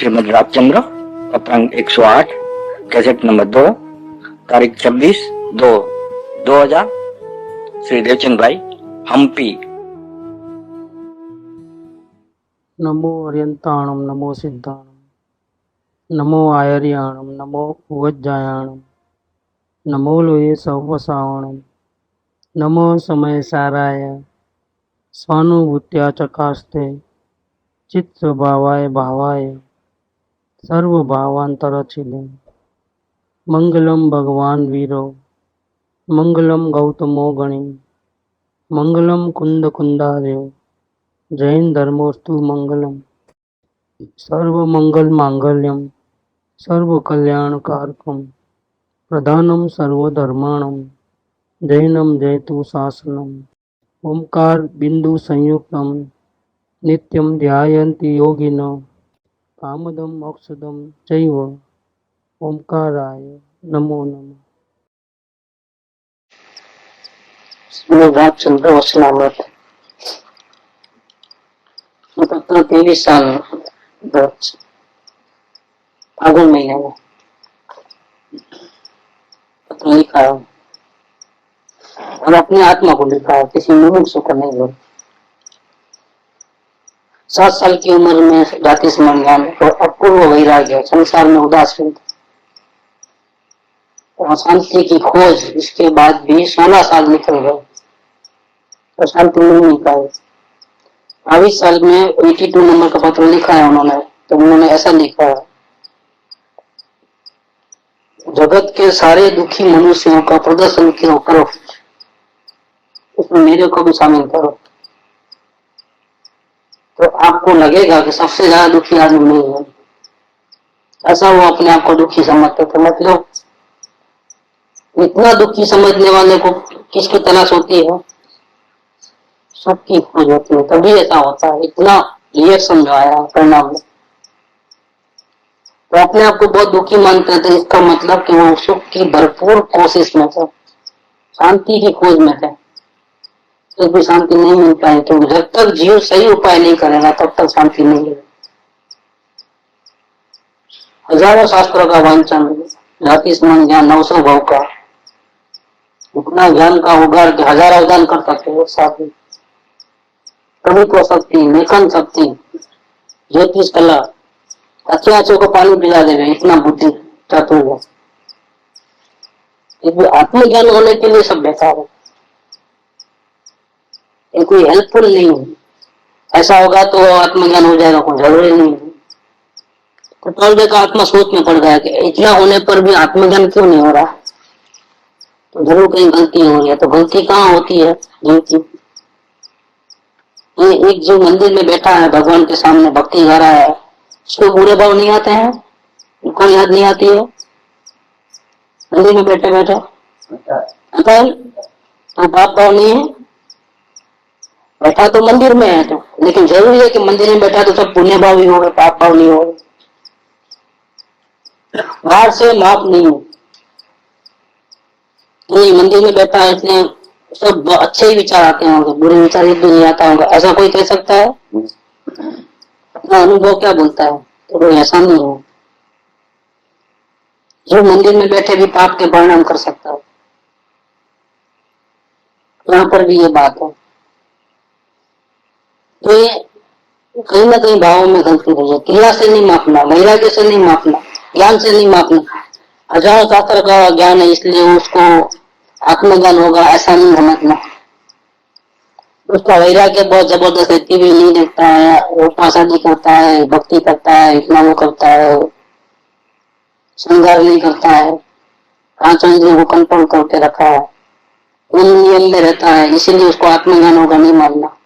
Shrimad Ramchandra, पत्रांक 108, cassette number 2, तारीख 26/2/2000, श्री देवचंद भाई, हम्पी। नमो अर्यंताणम, नमो सिद्धाणम, नमो आयर्याणम, नमो उवज्जायाणम, नमो लोये सवसावणम, नमो समय साराय स्वानुभूत्या चकास्ते चित्त स्वभावाय भावाय सर्वभावांतरचिले। मंगलम भगवान वीरो, मंगलम गौतमो गणि, मंगलम कुंद कुंदादेव, जैन धर्मोस्तु मंगलम। सर्व मंगल मांगल्यम, सर्व कल्याण कारकम, प्रधानम सर्वधर्माणम, जैनम जयतु शासनम। ओंकार बिंदु संयुक्तम नित्यम ध्यायन्ति योगिनो, कामदम मोक्षदम चैव ओंकाराय नमो नमः। श्रीमद रामचंद्र वचनामृत, 23 साल फागुन महीने में पत्र लिखा है और अपनी आत्मा को लिखा है, किसी मुमुक्षु को नहीं बोल। 7 साल की उम्र में जाति स्मरण ज्ञान और अपूर्व वैराग्य, संसार में उदासीन और शांति की खोज, इसके बाद भी 16 साल निकल गए तो शांति मिल नहीं पाई। 22 साल में 82 नंबर का पत्र लिखा है उन्होंने, तो उन्होंने ऐसा लिखा है, जगत के सारे दुखी मनुष्यों का प्रदर्शन करो, उसमें मेरे को भी शामिल करो, तो आपको लगेगा कि सबसे ज्यादा दुखी आदमी नहीं है। ऐसा वो अपने आप को दुखी समझते थे। मतलब इतना दुखी समझने वाले को किसकी तलाश होती है? सबकी खोज होती है, तभी ऐसा होता है। इतना रिएक्शन जो आया परिणाम में, तो अपने आप को बहुत दुखी मानते थे। इसका मतलब कि वो सुख की भरपूर कोशिश में थे, शांति की खोज में थे, तो भी शांति नहीं मिल पाई। तो जब तक जीव सही उपाय नहीं करेगा तब तक शांति नहीं मिलेगी। हजारों शास्त्रों का वांचन, जाति स्मरण ज्ञान, 900 भाव का, इतना ज्ञान का उगार के हजार अवदान कर सकते हो साथ में। कवित्व शक्ति, लेखन शक्ति, ज्योतिष कला, अच्छे अच्छे को पानी पिला देवे, इतना बुद्धि चातुर्य। आत्मज्ञान होने के लिए सब बेकार है, ये कोई हेल्पफुल नहीं है। ऐसा होगा तो आत्मज्ञान हो जाएगा, कोई जरूरी नहीं है। कटौल का आत्मा सोच में पड़ गया कि इतना होने पर भी आत्मज्ञान क्यों नहीं हो रहा, तो जरूर कहीं गलती हो रही है। तो गलती कहाँ होती है? जीव की। एक जीव मंदिर में बैठा है, भगवान के सामने भक्ति कर रहा है, उसको बुरे भाव नहीं आते हैं, उनको याद नहीं आती है? मंदिर में बैठे बैठे आता है तो पाप भाव नहीं है? बैठा तो मंदिर में है तो, लेकिन जरूरी है कि मंदिर में बैठा तो सब पुण्य भाव ही होगा, पाप भाव नहीं होगा। बाहर से माप नहीं है। नहीं, मंदिर में बैठा है इसलिए सब अच्छे ही विचार आते होंगे, बुरे विचार एक भी नहीं आता होगा, ऐसा कोई कह सकता है? अपना अनुभव क्या बोलता है? तो कोई ऐसा नहीं है। जो मंदिर में बैठे भी पाप के परिणाम कर सकता है, यहाँ पर भी ये बात है। तो ये कहीं ना कहीं भावों में गलती रही है। क्रिया से नहीं मापना, वैराग्य से नहीं मापना, ज्ञान से नहीं मापना। हजार शास्त्र का ज्ञान है इसलिए उसको आत्मज्ञान होगा ऐसा नहीं समझना। उसका वैराग्य बहुत जबरदस्त है, टीवी नहीं देखता है, उपासना नहीं करता है, भक्ति करता है, इतना वो करता है, श्रृंगार नहीं करता है, पांच इंद्रियों को कंट्रोल करके रखा है, उन नियम में रहता है, इसीलिए उसको आत्मज्ञान होगा नहीं मानना।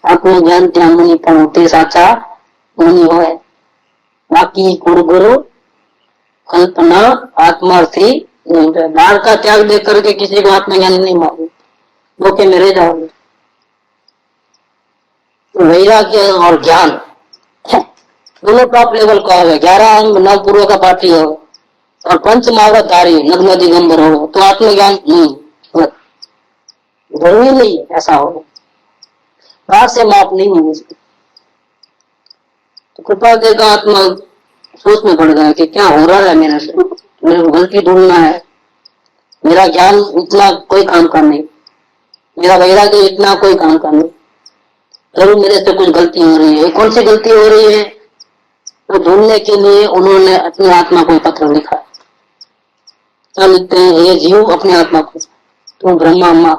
आत्मज्ञान ત્યાં મુનિ પણ તે સાચા મુનિ હોય, બાકી ગુરુ कल्पना आत्मार्थी नहीं। बाहर का त्याग दे करके किसी को आत्मज्ञान नहीं मालूम, धोखे में रह जाओगे। तो वैराग्य और ज्ञान दोनों टॉप लेवल का होगा। 11 अंग नव पूर्व का पाठी होगा और पंच महावतारी नग्न दिगंबर होगा, तो आत्मज्ञान नहीं, जरूरी नहीं ऐसा होगा। बाहर से माप नहीं है इसको। कृपा देगा आत्मा सोच में पड़ गया कि क्या हो रहा है मेरे से, मेरे को गलती ढूंढना है, मेरा ज्ञान इतना कोई काम का नहीं, मेरा वैराग्य इतना कोई काम का नहीं, जरूर मेरे से कुछ गलती हो रही है। कौन सी गलती हो रही है वो ढूंढने के लिए उन्होंने अपनी आत्मा को पत्र लिखा। क्या लिखते हैं? ये जीव अपनी आत्मा को, तुम ब्रह्मा माँ,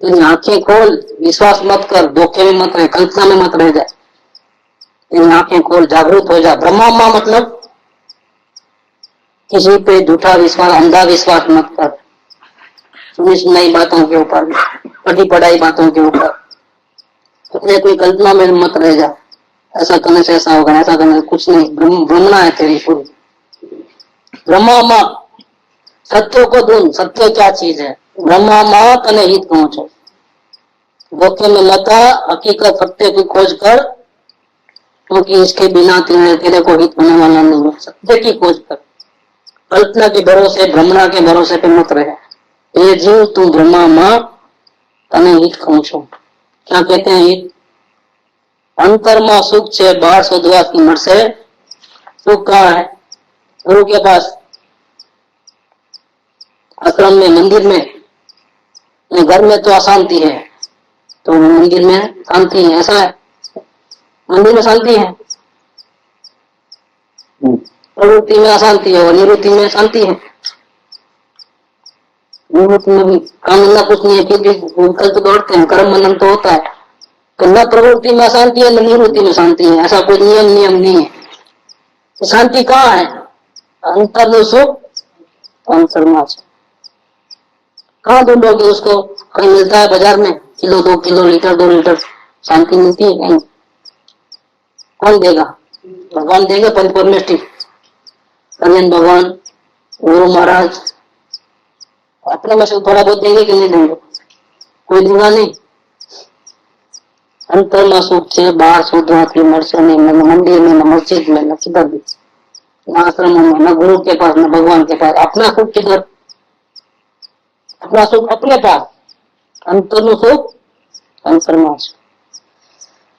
तेरी आंखें खोल, विश्वास मत कर, धोखे में मत रहे, कल्पना में मत रह जाए, तेरी आंखें खोल, जागरूक हो जा। ब्रह्मा माँ मतलब किसी पे झूठा विश्वास, अंधा विश्वास मत कर, सुनी सुनाई बातों के ऊपर, पढ़ी पढ़ाई बातों के ऊपर अपने कोई कल्पना में मत रह जा, ऐसा करने से ऐसा होगा, ऐसा करने से कुछ नहीं, ब्रह्मणा है तेरी पूरी। ब्रह्मा माँ सत्य को ढूंढ, सत्य क्या चीज है? ब्रह्मा माँ तने हित पहुंचो, धोखे में लता, हकीकत सत्य की खोज कर, क्योंकि इसके बिना तेरे को हित होने वाला नहीं है। सत्य की खोज कर, कल्पना के भरोसे, भ्रमणा के भरोसे पे मत रहे। ये जीव तू ब्रह्मा माँ तने हित पहुंचो। क्या कहते हैं हित? अंतर माँ सुख छे, बाहर शोधवा की मरसे। सुख कहाँ है? गुरु के पास, आश्रम में, मंदिर में। घर में तो अशांति है, तो मंदिर में शांति है, ऐसा है? मंदिर में शांति है, प्रवृत्ति में अशांति है और निवृत्ति में शांति है। निवृत्ति में भी काम धंधा कुछ नहीं है, फिर भी कल तो दौड़ते हैं, कर्म बंधन तो होता है, तो न प्रवृत्ति में शांति है न निवृत्ति में शांति है, ऐसा कोई नियम नहीं है। तो शांति कहाँ है? अंतर में सुख, अंतर में सुख। कहाँ ढूंढोगे उसको? कहीं मिलता है बाजार में? किलो 2 किलो, लीटर 2 लीटर शांति मिलती है कहीं? कौन देगा? भगवान देंगे, पंच परमेष्टि, कल्याण भगवान, गुरु महाराज अपने में से थोड़ा बहुत देंगे कि नहीं देंगे? कोई देगा नहीं। अंतर में सुख छे, बाहर शोधवाથી મળશે नहीं, न मंदिर में, न मस्जिद में, न किधर भी, न आश्रम में, न गुरु के पास, न भगवान के पास। अपना सुख किधर? अपना सुख अपने पास। अंतरનું સુખ अंतરમાં છે।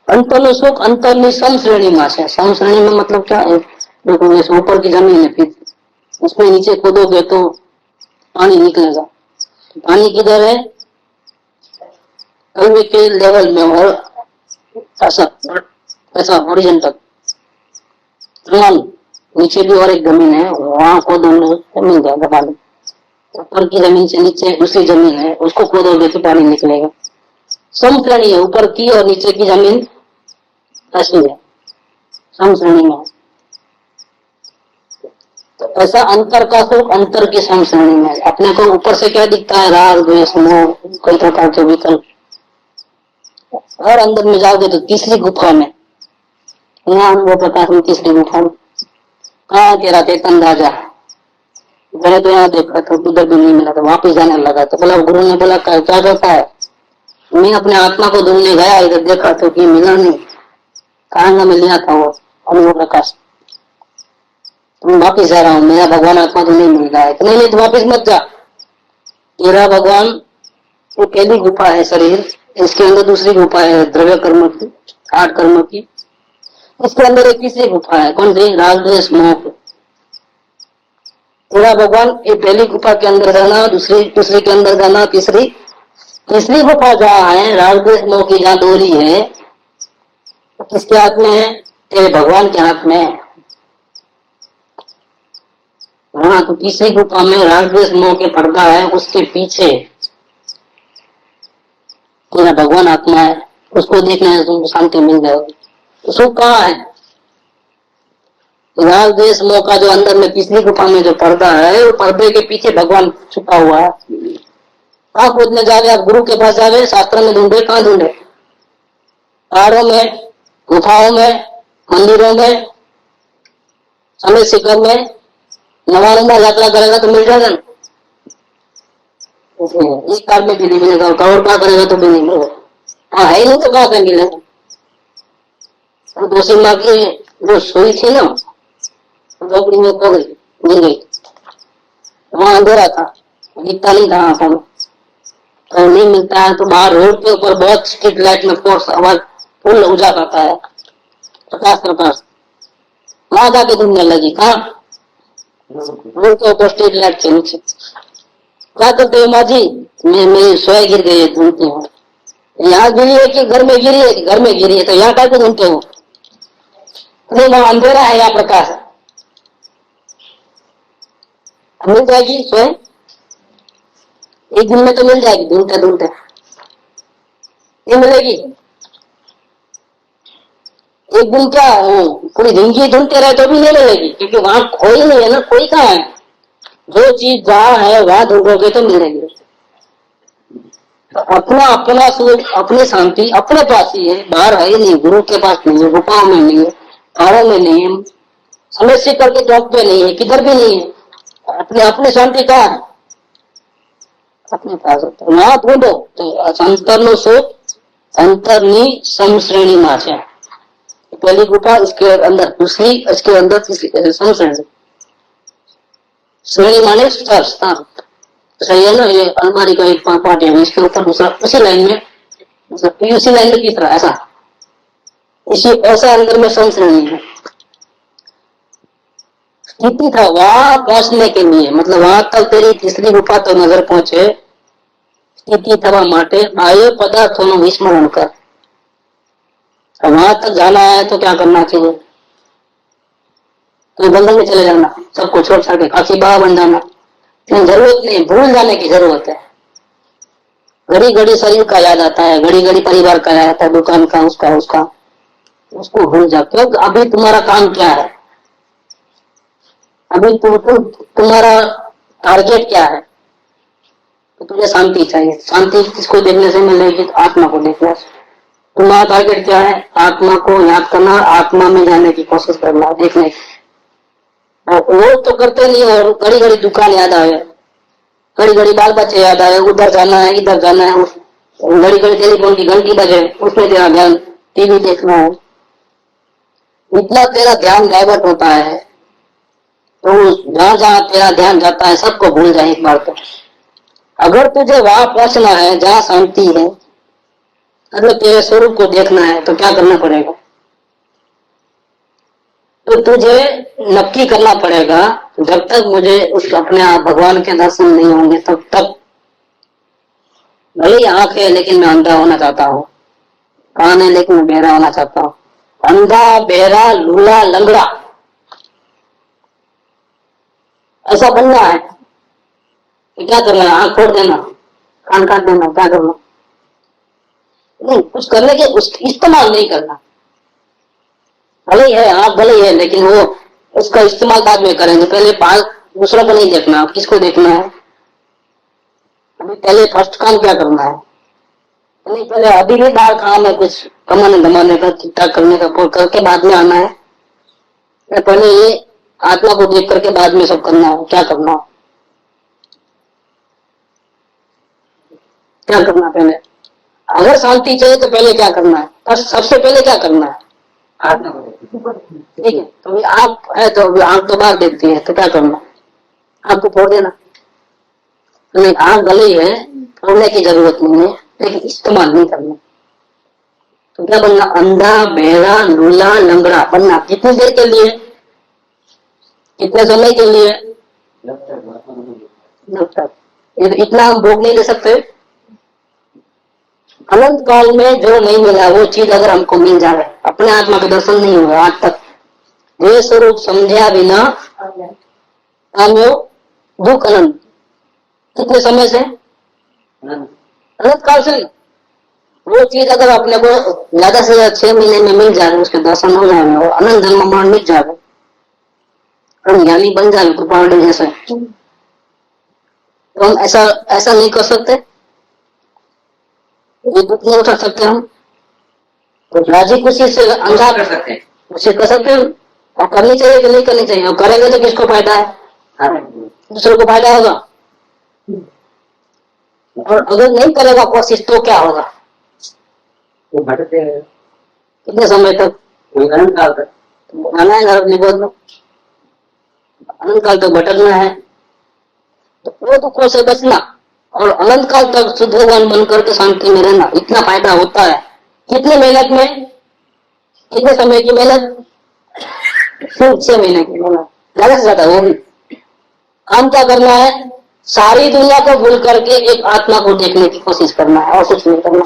अंतरનું सुख अंतरनी सम श्रेणी में है। सम श्रेणी में मतलब क्या है? देखो जैसे ऊपर की जमीन है, फिर उसमें नीचे खोदोगे तो पानी निकलेगा। पानी किधर है? कलवे के लेवल में, और ऐसा हॉरिजॉन्टल नीचे भी और एक जमीन है, वहां खोदोगे मिल जाएगा पानी। ऊपर की जमीन से नीचे दूसरी जमीन है, उसको खोदोगे तो पानी निकलेगा। सम श्रेणी है, ऊपर की और नीचे की जमीन ऐसी है, सम श्रेणी में। तो ऐसा अंतर का सुख अंतर की सम श्रेणी में। अपने को ऊपर से क्या दिखता है? राग द्वेष मोह, कई प्रकार के विकल्प। और अंदर में जाओगे तो तीसरी गुफा में, यहाँ अनुभव प्रकाश में तीसरी गुफा में, कहाँ तेरा चेतन राजा? मैंने तो यहाँ देखा तो उधर भी नहीं मिला, तो वापिस जाने लगा। तो बोला, गुरु ने बोला क्या करता है? मैं अपने आत्मा को ढूंढने गया, इधर देखा तो कि मिला नहीं, कहां में लिया था वो अनुभव प्रकाश। तो वापिस जा रहा हूँ, मेरा भगवान आत्मा तो नहीं मिल रहा है। तो नहीं तो वापिस मत जा, तेरा भगवान वो पहली गुफा है शरीर, इसके अंदर दूसरी गुफा है द्रव्य कर्म की, 8 कर्म की। इसके अंदर एक तीसरी गुफा है, कौन सी? राग द्वेष मोह। तेरा भगवान ये पहली गुफा के अंदर जाना, दूसरी के अंदर जाना, तीसरी गुफा जहाँ है राग द्वेष मोह की, जहाँ डोरी है, तो किसके हाथ में है? तेरे भगवान के हाथ में है। हाँ, तो तीसरी गुफा में राग द्वेष मोह के पर्दा है, उसके पीछे तेरा भगवान आत्मा है, उसको देखने से तुमको शांति मिल जाएगी। तो सुख कहाँ है? राग द्वेष मोह का जो अंदर में तीसरी गुफा में जो पर्दा है, वो पर्दे के पीछे भगवान छुपा हुआ है। कहाँ खोजने जावे आप? गुरु के पास जावे, शास्त्र में ढूंढे, कहाँ ढूंढे? पहाड़ों में, गुफाओं में, मंदिरों में, समय शिखर में, 99 यात्रा करेगा तो मिल जाएगा ना। इस काल में भी नहीं मिलेगा, करोड़ का करेगा तो भी नहीं मिलेगा। हाँ है नहीं तो कहाँ से मिलेगा? दोषी माँ की जो सोई थी ना, झोपड़ी में खो गई, मिल गई, वहां अंधेरा था, दिखता नहीं था आंखों में। तो नहीं मिलता है तो बाहर रोड के ऊपर बहुत स्ट्रीट लाइट में फोर्स आवाज फुल उजागर आता है, प्रकाश वहां जाके ढूंढने लगी। कहा रोड के ऊपर स्ट्रीट लाइट के नीचे। क्या करते हो माँ जी? मैं मेरी सोए गिर गई है, ढूंढती हूँ। यहाँ गिरी है कि घर में गिरी है? घर में गिरी है। तो यहाँ क्या ढूंढते हो? नहीं, वहां अंधेरा है, यहाँ प्रकाश है। मिल जाएगी सोए, एक दिन में तो मिल जाएगी, ढूंढते ढूंढते ये मिलेगी। एक दिन क्या पूरी जिंदगी ढूंढते रहे तो भी नहीं मिलेगी, क्योंकि वहां कोई नहीं है ना, कोई कहाँ है। जो चीज जहाँ है वहां ढूंढोगे तो मिलेगी। तो अपना अपना सुख, अपनी शांति अपने पास ही है, बाहर है ही नहीं। गुरु के पास नहीं है, गुफाओं में नहीं है, पहाड़ों में नहीं है, समस्या करके चौक पे नहीं है, किधर भी नहीं है। अपने अपनी शांति कहाँ है? अपने पास होता है, वहां ढूंढो। तो अंतरनो सुख अंतरनी समश्रेणी में है। पहली गुफा, इसके अंदर दूसरी, इसके अंदर तीसरी, समश्रेणी। श्रेणी माने स्तर, स्तर सही है ना। ये अलमारी का एक पार्ट है, इसके ऊपर दूसरा उसी लाइन में, मतलब उसी लाइन में तीसरा, ऐसा इसी ऐसा अंदर में समश्रेणी है। स्थिति था वहां पहुंचने के लिए, मतलब वहां तक तेरी तीसरी गुफा तो नजर पहुंचे, स्थिति थवा माटे बाह्य पदार्थों विस्मरण कर। वहां तक जाना है तो क्या करना चाहिए? तो बंधन में चले जाना, सबको छोड़ छाड़ के काफी बाबा बन जाना। जरूरत नहीं, भूल जाने की जरूरत है। घड़ी घड़ी शरीर का याद आता है, घड़ी घड़ी परिवार का याद आता है, दुकान का, उसका उसका, उसको भूल जा। क्योंकि अभी तुम्हारा काम क्या है? अभी तुम्हारा टारगेट क्या है? तो तुझे शांति चाहिए। शांति किसको देखने से मिलेगी? तो आत्मा को देखने से। तुम्हारा टारगेट क्या है? आत्मा को याद करना, आत्मा में जाने की कोशिश करना, देखने की। वो तो करते नहीं, और घड़ी घड़ी दुकान याद आए, घड़ी घड़ी बाल बच्चे याद आए, उधर जाना है, इधर जाना है, घड़ी घड़ी टेलीफोन की घंटी बजे, उसमें तेरा ध्यान, टीवी देखना है। इतना तेरा ध्यान डाइवर्ट होता है, तो जहां जहां तेरा ध्यान जाता है सबको भूल जाए एक बार तो। अगर तुझे वहां पहुंचना है जहां शांति है, अगर तेरे स्वरूप को देखना है, तो क्या करना पड़ेगा? तो तुझे नक्की करना पड़ेगा, जब तक मुझे उस अपने आप भगवान के दर्शन नहीं होंगे तब तक, भले आंख है लेकिन मैं अंधा होना चाहता हूँ, कान है लेकिन मैं बहरा होना चाहता हूँ। अंधा, बहरा, लूला, लंगड़ा ऐसा बनना है। तो क्या करना है? आंख फोड़ देना, कान काट देना, क्या करना? नहीं, कुछ करने के इस्तेमाल नहीं करना। भले ही है आंख, भले ही है, लेकिन वो उसका इस्तेमाल बाद में करेंगे। पहले दूसरों को नहीं देखना, आप किसको देखना है? अभी पहले फर्स्ट काम क्या करना है? नहीं, पहले अभी भी बाहर काम है, कुछ कमाने धमाने का, ठीक ठाक करने का, करके बाद में आना है। पहले ये आत्मा को देख करके बाद में सब करना है। क्या करना है? क्या करना पहले? अगर शांति चाहिए तो पहले क्या करना है? सबसे पहले क्या करना है? आत्मा को देखना। ठीक है, तो आंख है तो आंख तो बाहर देखती है, तो क्या करना? आंख को फोड़ देना। नहीं, आंख भले ही है, फोड़ने की जरूरत नहीं है, लेकिन इस्तेमाल नहीं करना। तो क्या बनना? अंधा, बहरा, लूला, लंगड़ा बनना। कितनी देर के लिए? कितने समय के लिए? जब तक इतना हम भोग नहीं ले सकते। अनंत काल में जो नहीं मिला वो चीज अगर हमको मिल जाए, अपने आत्मा का दर्शन नहीं हुआ आज तक, ये स्वरूप समझा बिना काम्यो दुख अनंत। कितने समय से? अनंत काल से। वो चीज अगर अपने को ज्यादा से ज्यादा 6 महीने में मिल जाए, उसके दर्शन हो जाए और अनंत जन्म मरण मिट जाए, हम ज्ञानी बन जाए कृपा जैसे, तो हम ऐसा नहीं कर सकते? ये दुख नहीं उठा सकते हम? तो राजी खुशी से अंधा कर सकते हैं, उसे कर सकते हैं। और करनी चाहिए कि नहीं करनी चाहिए? और करेंगे तो किसको फायदा है? दूसरों को फायदा होगा। और अगर नहीं करेगा कोशिश तो क्या होगा? वो भटकते हैं। कितने समय तक? अनंत काल तक। आना है घर निबोध में, अनंत काल तक भटकना है। तो वो दुखों से बचना और अनंत काल तक शुद्धवान बन करके शांति में रहना, इतना फायदा होता है। कितनी मेहनत में? कितने समय की मेहनत? सिर्फ 6 महीने की मेहनत, ज्यादा से ज्यादा वो भी। काम क्या करना है? सारी दुनिया को भूल करके एक आत्मा को देखने की कोशिश करना है और कुछ नहीं करना।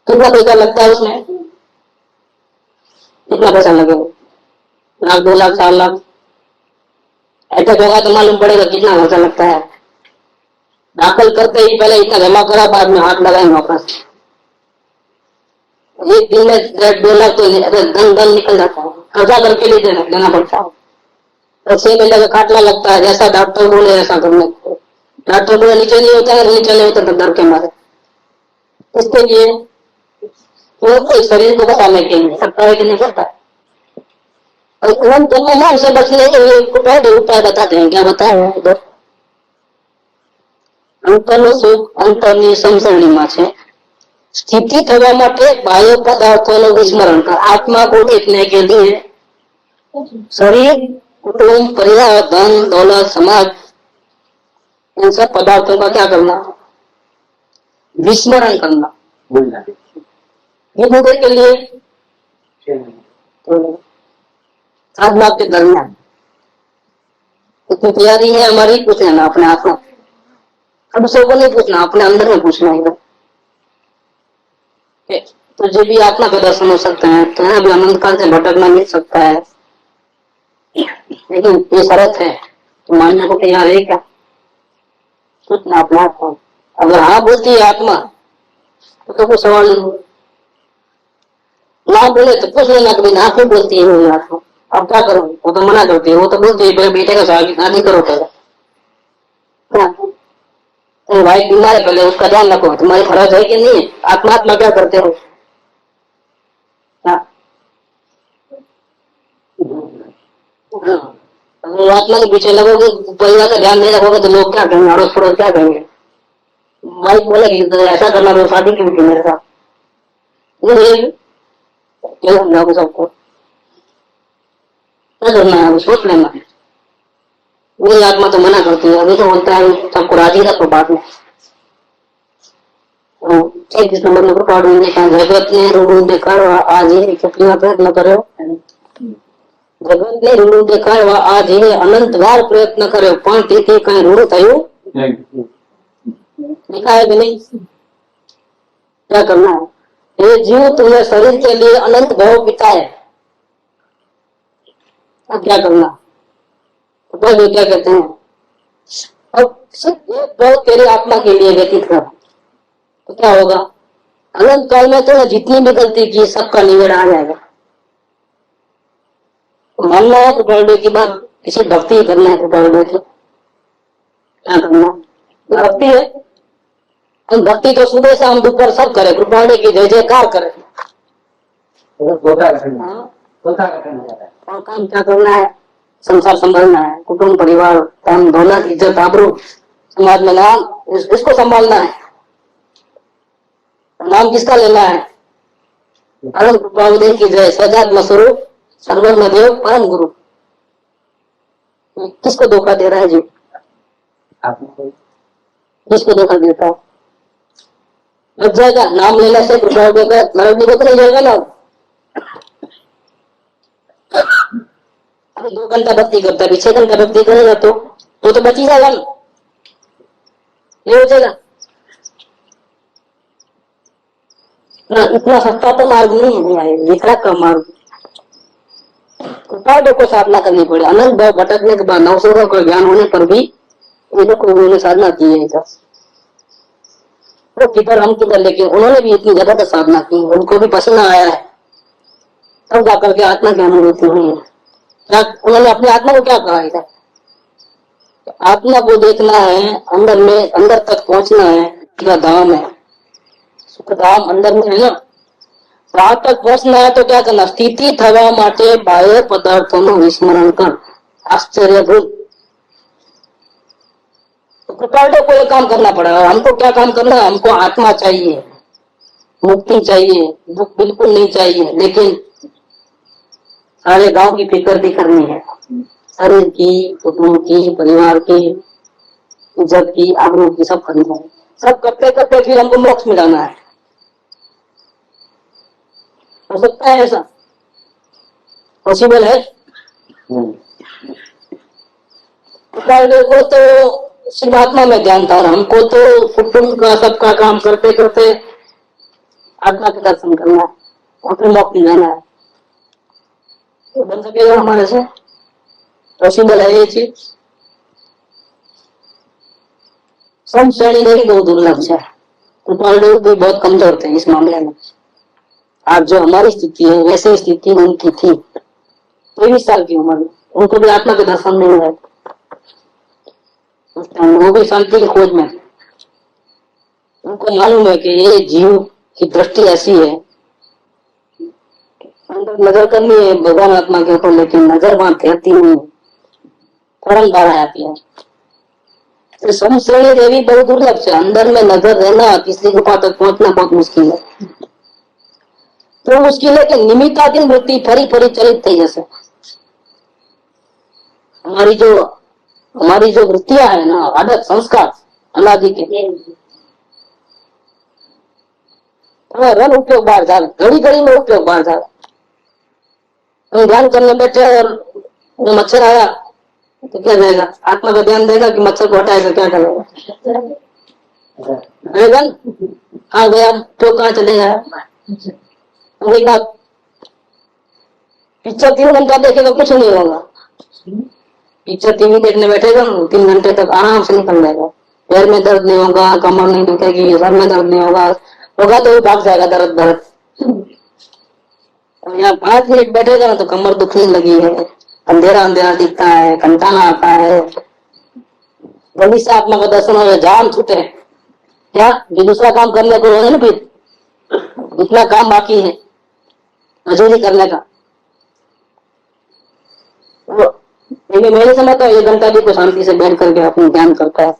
कितना पैसा लगता है उसमें? कितना पैसा लगेगा? 1 लाख, 2 लाख, 4 लाख? अटैक होगा तो मालूम पड़ेगा कितना खर्चा लगता है। दाखिल करते ही पहले इतना जमा करा, बाद में हाथ लगाएंगे वापस। एक दिन में 1.5-2 लाख तो धन निकल जाता है, कर्जा करके लिए देना पड़ता है। तो 6 महीने का खाटला लगता है, जैसा डॉक्टर बोले ऐसा करने को। डॉक्टर बोले नीचे नहीं होता है, नीचे नहीं होता तो डर के मारे। इसके लिए वो शरीर को बचाने के लिए सकता है कि नहीं करता है। और हम जन्म से बचने के लिए उपाय बताते हैं। क्या बताए? इधर અંતરનું સુખ અંતરની સમસરણીમાં છે। સ્થિતિ થવા માટે બાહ્ય પદાર્થોનું વિસ્મરણ કર। आत्मा को देखने के लिए शरीर, कुटुंब, परिवार, धन, दौलत, समाज, इन सब पदार्थों का क्या करना? विस्मरण करना। कितनी देर के लिए? साधना के दरमियान। इतनी तैयारी है हमारी, कुछ लेना अपने आप में। अब सबको नहीं पूछना, अपने अंदर में पूछना है। तो जो भी आत्मा का दर्शन हो सकता है, तो अभी अनंत काल से भटकना मिल सकता है, लेकिन ये शर्त है तो मानने को तैयार है क्या? पूछना अपने आप को। अगर हाँ बोलती है आत्मा तो कोई सवाल नहीं। ना बोले तो पूछ लेना कभी, ना क्यों बोलती है वो आत्मा? अब क्या करो? वो तो मना करती है, वो तो बोलती है बेटे का शादी करो पहले। तो भाई बीमार है, पहले उसका ध्यान रखो। तुम्हारी फर्ज है कि नहीं? आत्मा क्या करते हो? अगर आत्मा के पीछे लगोगे, परिवार का ध्यान नहीं रखोगे तो लोग क्या कहेंगे? अड़ोस पड़ोस क्या कहेंगे? भाई बोलेगी तो ऐसा करना, तो शादी क्यों की मेरे साथ? क्या समझाओगे सबको? क्या करना है? सोच लेना। वही आत्मा तो मना करती है। अभी तो बोलता है सबको राजी रखो बाद में। 21 नंबर में पढ़ जगत ने रूढ़ देखा आज ही कितना प्रयत्न करो। जगत ने रूढ़ देखा आज ही अनंत बार प्रयत्न करो, पण તેથી કઈ रूढ़ થયું देखा है कि नहीं? क्या करना है? ये जीव तुम्हें शरीर के लिए अनंत भाव बिताए, अब क्या करना? तो क्या कहते हैं? अब सिर्फ एक भाव तेरी आत्मा के लिए व्यतीत कर, तो क्या होगा? अनंत काल में तो जितनी भी गलती की सबका निवेड़ा आ जाएगा। मानना है तो बर्थडे की बात, किसी भक्ति करना है तो बर्थडे की क्या करना? भक्ति है, हम भक्ति तो सुबह से हम दोपहर सब करे, बर्थडे की जय जयकार करे। और काम क्या करना है? संसार संभालना है, कुटुंब, परिवार, धन, दौलत, इज्जत, आबरू, समाज में नाम, इसको संभालना है। नाम किसका लेना है? परम कृपावदेव की जय, सजात्म स्वरूप सर्वज्ञ देव परम गुरु। किसको धोखा दे रहा है जी? किसको धोखा देता है? लग जाएगा नाम लेने से, कृपावदेव का नरक को नहीं जाएगा ना। 2 घंटा भक्ति करता है, 6 घंटा भक्ति करेगा तो बची जाएगा ना, ये हो जाएगा ना। इतना सस्ता तो मार्ग नहीं है, वितरा का मार्ग। कृपादेव को साधना करनी पड़े। अनंत भाव भटकने के बाद 900 का ज्ञान होने पर भी ये लोग उन्होंने साधना की है। तो किधर हम किधर, लेकिन उन्होंने भी इतनी जगह साधना की, उनको भी पसीना आया है, तब जाकर के आत्मा की अनुभूति हुई है। उन्होंने अपने आत्मा को क्या कहा था? आत्मा को देखना है, अंदर में, अंदर तक पहुंचना है। क्या धाम है? सुख धाम अंदर में है ना। वहां तक पहुंचना है तो क्या करना? स्थिति थवा माटे बाह्य पदार्थों विस्मरण कर। आश्चर्यभूत। तो कृपालुओं को काम करना पड़ेगा। हमको क्या काम करना है? हमको आत्मा चाहिए, मुक्ति चाहिए, दुख बिल्कुल नहीं चाहिए, लेकिन सारे गांव की फिक्र भी करनी है, शरीर की, कुटुंब की, परिवार की, इज्जत की, आबरू की, सब करनी है। सब करते करते फिर हमको मोक्ष मिलाना है। हो सकता है ऐसा? पॉसिबल है? गोपाल को तो सिर्फ आत्मा में ध्यान था और हमको तो कुटुंब का सबका काम करते करते आत्मा के दर्शन करना है, अपने मोक्ष में जाना है। तो बन सकेगा हमारे से? पॉसिबल है ये चीज? सब श्रेणी देखी बहुत दुर्लभ है। गोपाल भी बहुत कमजोर थे इस मामले में। आज जो हमारी स्थिति है वैसे स्थिति उनकी थी। 23 साल की उम्र में उनको भी आत्मा के दर्शन नहीं हुए। वो भी शांति की खोज में। उनको मालूम है कि ये जीव की दृष्टि ऐसी है, अंदर नजर करनी है भगवान आत्मा के ऊपर, लेकिन नजर वहां कहती नहीं, फौरन बाहर आती है। तो समश्रेणी देवी बहुत दुर्लभ है। अंदर में नजर रहना, किसी गुफा तक पहुंचना बहुत मुश्किल है। तो मुश्किल है कि निमित्ताधीन वृत्ति फरी फरी चलित थी। जैसे हमारी जो वृत्तियां है ना, आदत संस्कार अनादि के, रन उपयोग बाहर जा रहा, घड़ी घड़ी में उपयोग बाहर जा रहा। हम ध्यान करने बैठे और वो मच्छर आया तो क्या जाएगा? आत्मा का ध्यान देगा कि मच्छर को हटाएगा? क्या करेगा? हाँ गया तो कहाँ चले गया? पिक्चर 3 घंटा देखेगा कुछ नहीं होगा। पिक्चर टीवी देखने बैठेगा 3 घंटे तक आराम से निकल जाएगा। पैर में दर्द नहीं होगा, कमर नहीं दुखेगी, सर में दर्द नहीं होगा तो भी भाग जाएगा दर्द। यहाँ 5 मिनट बैठेगा ना तो कमर दुखने लगी है, अंधेरा अंधेरा दिखता है, कंटाना आता है। जल्दी से आत्मा का दर्शन हो, जान छूटे क्या जो दूसरा काम करने को होगा ना, फिर इतना काम बाकी है मजूरी करने का। मेरे समय तो 1 घंटा भी तो शांति से बैठ करके अपना ध्यान करता है।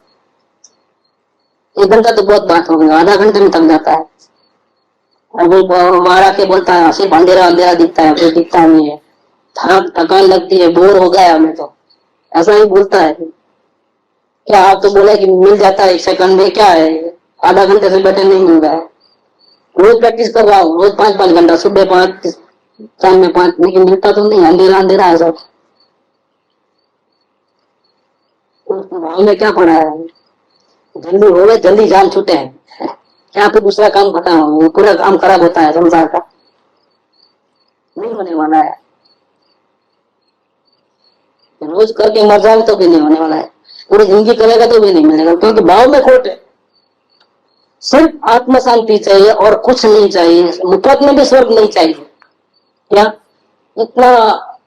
1 घंटा तो बहुत बात हो गई, आधा घंटे में थक जाता है। अब वो मारा के बोलता है सिर्फ अंधेरा अंधेरा दिखता है, कुछ दिखता नहीं है, थकान लगती है, बोर हो गया हमें तो, ऐसा ही बोलता है। क्या आप तो बोले कि मिल जाता है 1 सेकंड में, क्या है आधा घंटे से बैठे नहीं मिल रहा है। रोज प्रैक्टिस कर रहा हूँ, रोज 5-5 घंटा, सुबह 5, शाम में 5, लेकिन मिलता तो नहीं, अंधेरा अंधेरा है सब। भाव में क्या पड़ा है? जल्दी हो गए, जल्दी जान छूटे हैं, क्या फिर दूसरा काम खत्म हो, पूरा काम खराब होता है संसार का, नहीं होने वाला है। रोज करके मर जाओ तो भी नहीं होने वाला है, पूरी जिंदगी करेगा तो भी नहीं मिलेगा, क्योंकि भाव में खोट है। सिर्फ आत्म शांति चाहिए और कुछ नहीं चाहिए, मुफ्त में भी स्वर्ग नहीं चाहिए। क्या इतना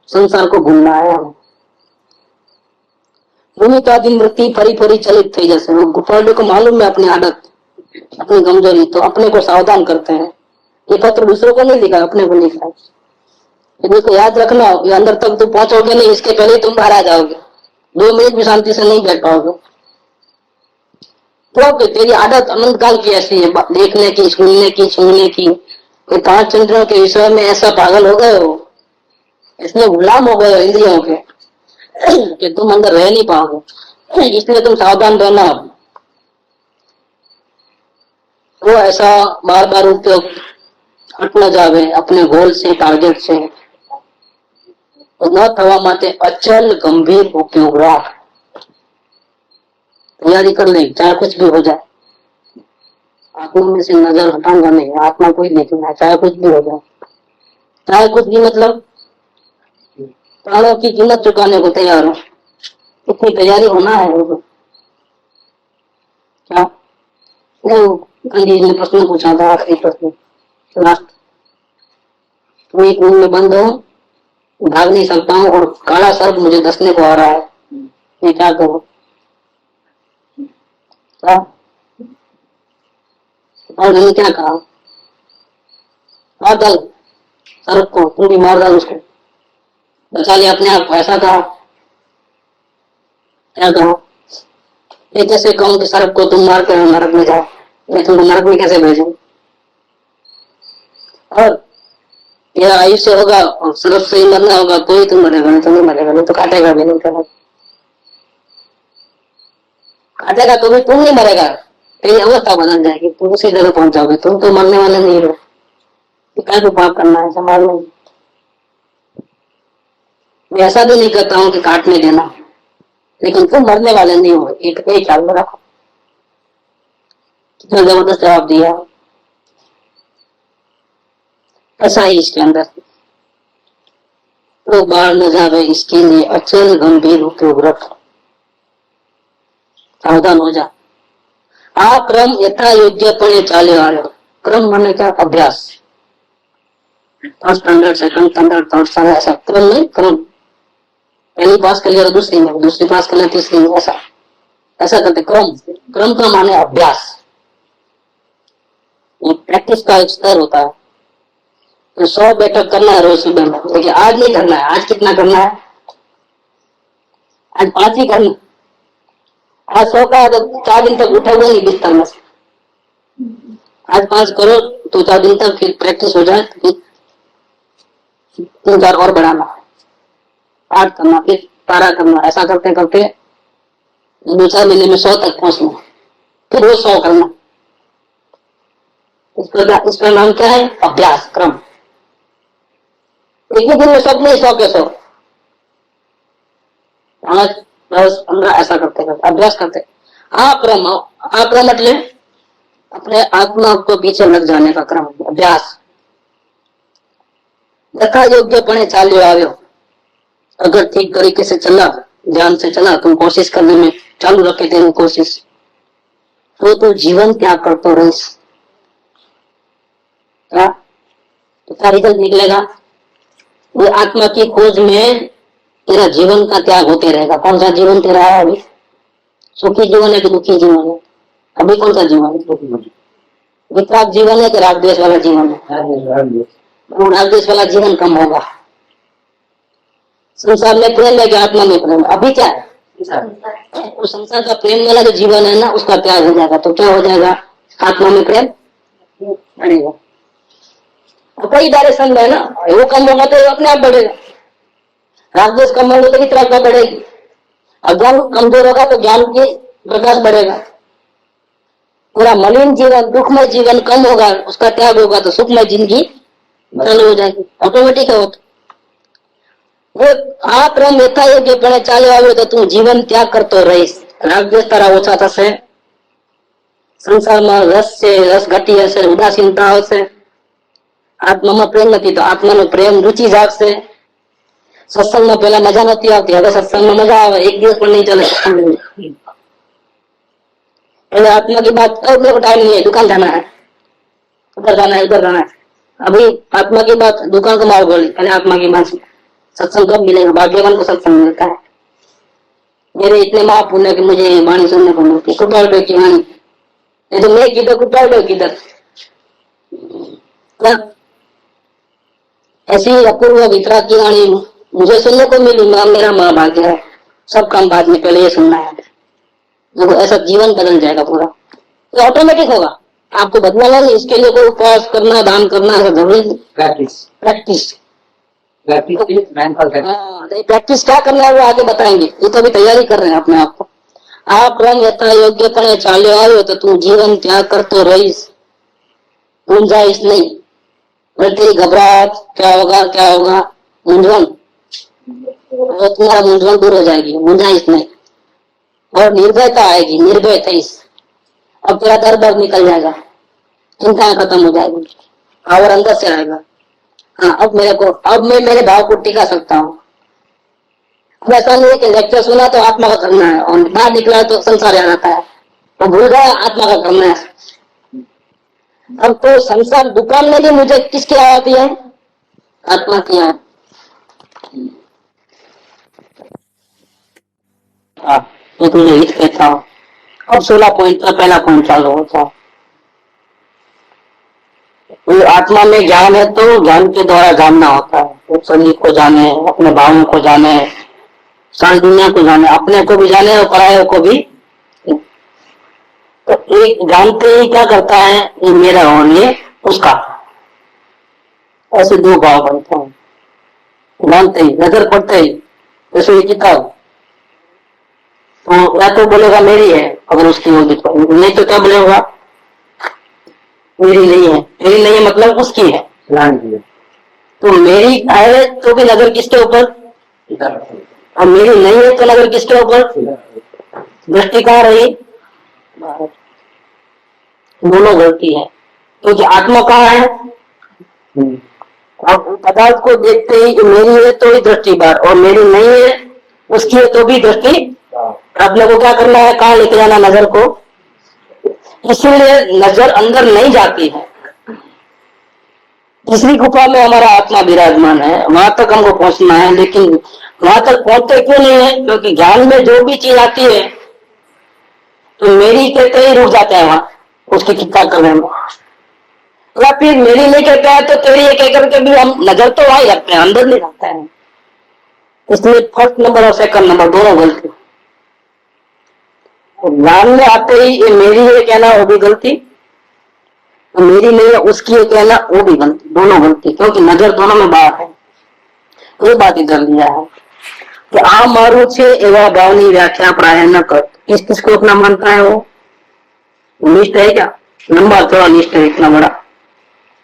संसार को भूलना है हमें? भूमिकाधीन वृत्ति फरी फरी चलित थी। जैसे वो गोपाल को मालूम है अपनी आदत, अपनी कमजोरी, तो अपने को सावधान करते हैं। ये पत्र दूसरों को नहीं लिखा, अपने को लिखा है। देखो याद रखना, ये अंदर तक तो पहुंचोगे नहीं, इसके पहले तुम बाहर आ जाओगे, 2 मिनट भी शांति से नहीं बैठ पाओगे। तो तेरी आदत अनंत काल की ऐसी है, देखने की, सुनने की, छूने की। 5 इंद्रियों के विषय में ऐसा पागल हो गए हो, इसलिए गुलाम हो गए हो इंद्रियों के कि तुम अंदर रह नहीं पाओगे। इसलिए तुम सावधान रहना। वो ऐसा बार बार उपयोग हट न जावे अपने गोल से, टारगेट से, न थवा माते अचल गंभीर उपयोग राख। तैयारी कर ले, चाहे कुछ भी हो जाए। आत्मा में से नजर हटाऊंगा नहीं, आत्मा को ही देखना है, चाहे कुछ भी हो जाए। चाहे कुछ भी मतलब प्राणों की कीमत चुकाने को तैयार हो, इतनी तैयारी होना है। क्या गांधी जी ने प्रश्न पूछा था, आखिरी प्रश्न लास्ट, तुम एक रूम में बंद हो, भाग नहीं सकता हूँ और काला सर्प मुझे डसने को आ रहा है, मैं क्या करूं? और मैंने क्या कहा? मार डाल सर्प को, तुम भी मार डाल उसको, बचा लिया अपने आप को, ऐसा कहा? क्या कहा? ये कैसे कहूँ कि सर्प को तुम मार कर नरक में जाओ, मैं तुमको नरक में कैसे भेजूं? और तेरा आयुष्य होगा और सर्प से ही मरना होगा, तो ही तुम मरेगा, नहीं तो नहीं मरेगा, नहीं तो काटेगा भी नहीं। काटेगा तो भी तुम नहीं मरेगा, तेरी अवस्था बदल जाएगी, तुम उसी जगह पहुंच जाओगे। तुम तो मरने वाले नहीं हो, तो क्या पाप करना है, संभाल नहीं। मैं ऐसा भी नहीं कहता हूँ कि काटने देना, लेकिन तुम मरने वाले नहीं हो, एक ख्याल में रखो। कितना जबरदस्त जवाब दिया। ऐसा ही इसके अंदर तो बाहर न जावे इसके लिए अचल गंभीर उपयोग रख, सावधान हो जा। आ क्रम यथा योग्यपणे चाले आयो। क्रम माने क्या? अभ्यास। First standard, second standard, third standard, ऐसा क्रम नहीं, क्रम। पहली पास कर लिया तो दूसरी में, दूसरी पास कर लिया तीसरी में, ऐसा ऐसा करते क्रम। क्रम का माने अभ्यास। ये प्रैक्टिस का एक स्तर होता है। तो 100 बैठक करना है रोज सुबह में, लेकिन आज नहीं करना है। आज कितना करना है? आज 5 ही करना। आज 100 का है तो 4 दिन तक उठा हुआ नहीं बिस्तर में से। आज 5 करो तो 4 दिन तक फिर प्रैक्टिस हो जाए, फिर 3-4 और बढ़ाना, 8 करना, फिर 12 करना। ऐसा करते करते 2-4 महीने में 100 तक पहुंचना, फिर वो 100 करना। इसका नाम क्या है? अभ्यास, क्रम। एक ही दिन में सब नहीं, 100 के 100, 5, 10, 15 ऐसा करते करते अभ्यास करते। आक्रम, आक्रम मतलब अपने आत्मा को पीछे लग जाने का क्रम, अभ्यास। यथा योग्यपणे चाल्यो आव्यो। अगर ठीक तरीके से चला, ध्यान से चला, तुम कोशिश करने में चालू रखे तेरी कोशिश, तो तू जीवन त्याग करते रहीस। क्या? तो क्या रिजल्ट निकलेगा? वो आत्मा की खोज में तेरा जीवन का त्याग होते रहेगा। कौन सा जीवन तेरा है अभी? सुखी जीवन है कि दुखी जीवन है? अभी कौन सा जीवन है? वितराग जीवन है कि राग द्वेष वाला जीवन है? राग द्वेष वाला जीवन कम होगा। संसार में प्रेम है कि आत्मा में प्रेम? अभी क्या है? तो संसार का प्रेम वाला जो जीवन है ना, उसका त्याग हो जाएगा। तो क्या हो जाएगा? आत्मा में प्रेम बढ़ेगा। कई डायरेक्शन में है ना, वो कम होगा तो अपने आप बढ़ेगा। राग द्वेष कम होगा तो वितराग बढ़ेगी। अज्ञान कमजोर होगा तो ज्ञान की प्रकाश बढ़ेगा। पूरा मलिन जीवन, दुखमय जीवन कम होगा, उसका त्याग होगा तो सुखमय जिंदगी चालू हो जाएगी। ऑटोमेटिक है वो आ क्रम यथा योग्यपणे चाल्यो आव्यो तो તું જીવન ત્યાગ કરતો રહીશ। રાગ દ્વેષ તારા ઓછા થશે, સંસારમાં રસ છે, રસ ઘટી હશે, ઉદાસીનતા આવશે, આત્મામાં પ્રેમ નથી તો આત્માનો પ્રેમ रुचि જાગશે। સત્સંગમાં પહેલા મજા નથી આવતી, હવે સત્સંગમાં મજા આવે। એક દિવસ પણ નહીં ચાલે સત્સંગ में। पहले आत्मा की बात, मेरे को टाइम नहीं है, दुकान जाना है, उधर जाना है, उधर जाना है। अभी आत्मा की बात, दुकान को मार बोली, पहले आत्मा की बात। सत्संग कब मिलेगा? भाग्यवान को सत्संग मिलता है। मेरे इतने महापुण्य कि मुझे वाणी सुनने को मिलती। कुटाल डो की वाणी, ये तो मैं किधर, कुटाल डो किधर। ऐसी अपूर्व वितराग की वाणी मुझे सुनने को मिली, मेरा महाभाग्य है। सब काम बाद में, पहले ये सुनना है। देखो ऐसा जीवन बदल जाएगा पूरा, तो ऑटोमेटिक होगा। आपको बदलना नहीं, इसके लिए कोई उपवास करना, दान करना ऐसा जरूरी नहीं। प्रैक्टिस प्रैक्टिस प्रैक्टिस क्या करना है वो आगे बताएंगे। ये तो अभी तैयारी कर रहे हैं अपने आप को। आप क्रम यथा योग्यपणे चाल्यो आव्यो तो तू जीवन त्याग करतो रहीस, मुंझाइस नहीं। और तेरी घबराहट क्या होगा, क्या होगा, मूंझवण, वो तुम्हारा मूंझवण दूर हो जाएगी, मुंझाइस नहीं। और निर्भयता आएगी, निर्भय थईस। अब तेरा डर डर निकल जाएगा, चिंताएं खत्म हो जाएगी, और अंदर से आएगा। हाँ, अब मैं मेरे भाव को टिका सकता हूँ। अब ऐसा नहीं है कि लेक्चर सुना तो आत्मा का करना है, और बाहर निकला तो संसार आ जाता है, तो भूल गया आत्मा का करना है। अब तो संसार दुकान में भी मुझे किसकी आती है? आत्मा की है। तो तुझे हित कहता हूँ। अब 16 पॉइंट का पहला पॉइंट चालू होता है। तो आत्मा में ज्ञान है तो ज्ञान के द्वारा जानना होता है। तो शरीर को जाने, अपने भावों को जाने, सारी दुनिया को जाने, अपने को भी जाने और पराये को भी। तो एक जानते ही क्या करता है, ये मेरा और ये उसका, ऐसे दो भाव बनते हैं। जानते ही, नजर पड़ते ही, जैसे ये किताब, तो या तो बोलेगा मेरी है अगर उसकी होगी तो, नहीं तो क्या बोलेगा मेरी नहीं है। मेरी नहीं है मतलब उसकी है। तो मेरी है तो भी नजर किसके ऊपर? और मेरी नहीं है तो नजर किसके ऊपर? दृष्टि कहाँ रही? दोनों गलती है, क्योंकि आत्मा कहाँ है? और पदार्थ को देखते ही मेरी है तो ही दृष्टि बाहर, और मेरी नहीं है उसकी है तो भी दृष्टि। अपने को क्या करना है? कहाँ लेके जाना नजर को? इसीलिए नजर अंदर नहीं जाती है। तीसरी गुफा में हमारा आत्मा विराजमान है, वहां तक हमको पहुंचना है, लेकिन वहां तक पहुंचते क्यों नहीं है? क्योंकि ज्ञान में जो भी चीज आती है तो मेरी कहते ही रुक जाते हैं वहां, उसकी चिंता करने में। या फिर मेरी नहीं कहते हैं तो तेरी ये कहकर के भी हम नजर तो वहां ही रखते हैं, अंदर नहीं रखते हैं। इसलिए फर्स्ट नंबर और सेकंड नंबर दोनों गलती। ज्ञान में आते ही ये मेरी है कहना वो भी गलती, तो मेरी नहीं है उसकी है कहना वो भी गलती, दोनों गलती, क्योंकि नजर दोनों में बात है। ये बात इधर लिया है कि आ मारू छे एवा भावनी व्याख्या प्राय न कर। किस किस को अपना मानता है? वो निष्ठ है क्या? लंबा चौड़ा निष्ठ है, इतना बड़ा,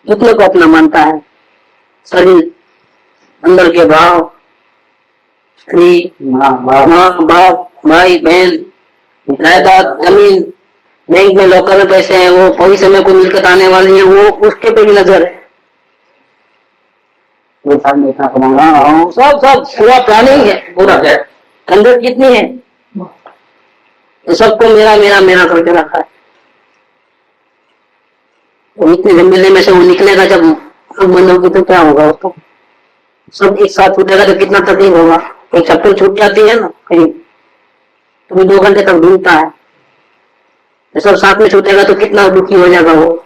कितने को अपना मानता है? शरीर, अंदर के भाव, स्त्री, माँ बाप, भाई बहन, जायदाद, जमीन, बैंक में लॉकर में पैसे हैं, वो भविष्य में कोई मिलकत आने वाली है, वो उसके पे भी नजर है। सब पूरा प्लानिंग है, पूरा है। अंदर कितनी है? तो सबको मेरा मेरा मेरा करके रखा है। तो इतने जमीले में से वो निकलेगा जब बंद होगी तो क्या होगा? उसको सब एक साथ छूटेगा तो कितना तकलीफ होगा। एक चप्पल छूट जाती है ना कहीं तो भी 2 घंटे तक ढूंढता है, तो सब साथ में छूटेगा तो कितना दुखी हो जाएगा वो।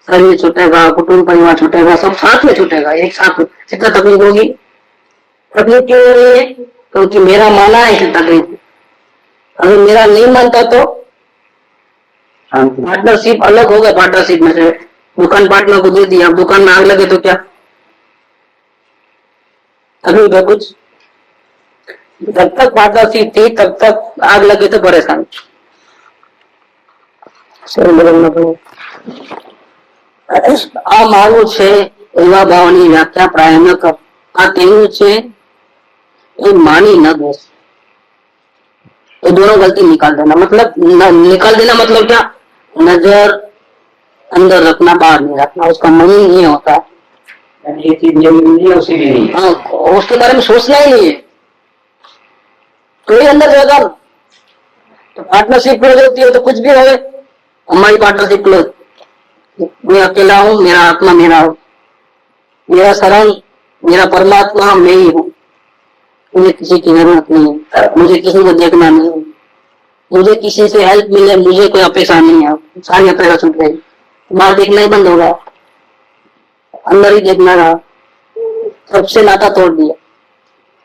शरीर छूटेगा, कुटुंब परिवार छूटेगा, सब साथ में छूटेगा, एक साथ कितना तकलीफ होगी। तकलीफ क्यों हो रही है? क्योंकि मेरा माना है कि तकलीफ। अगर मेरा नहीं मानता तो पार्टनरशिप अलग होगा। पार्टनरशिप में से दुकान पार्टनर को दे दिया, अब दुकान में आग लगे तो क्या तकलीफ है? कुछ। जब तक पार्टनरशिप थी तब तक आग लगे तो परेशान। आ मारू छे एवा भावनी व्याख्या प्राय न कर। आ कहू छे ये मानी न दे। ये दोनों गलती निकाल देना, मतलब निकाल देना मतलब क्या? नजर अंदर रखना, बाहर नहीं रखना, उसका मन ही नहीं होता है। ये चीज नहीं है, उसी नहीं। हाँ, उसके बारे में सोचना ही नहीं है तो ही अंदर रहेगा। तो पार्टनरशिप क्लोज होती है तो कुछ भी हो, हमारी पार्टनरशिप क्लोज। मैं अकेला हूँ, मेरा आत्मा मेरा हो, मेरा शरण, मेरा परमात्मा मैं ही हूँ। मुझे किसी की जरूरत नहीं है, मुझे किसी को देखना नहीं है, मुझे किसी से हेल्प मिले, मुझे कोई अपेक्षा नहीं है। सारी अपेक्षा छूट गई, बाहर देखना ही बंद होगा, अंदर ही देखना रहा, सबसे नाता तोड़ दिया।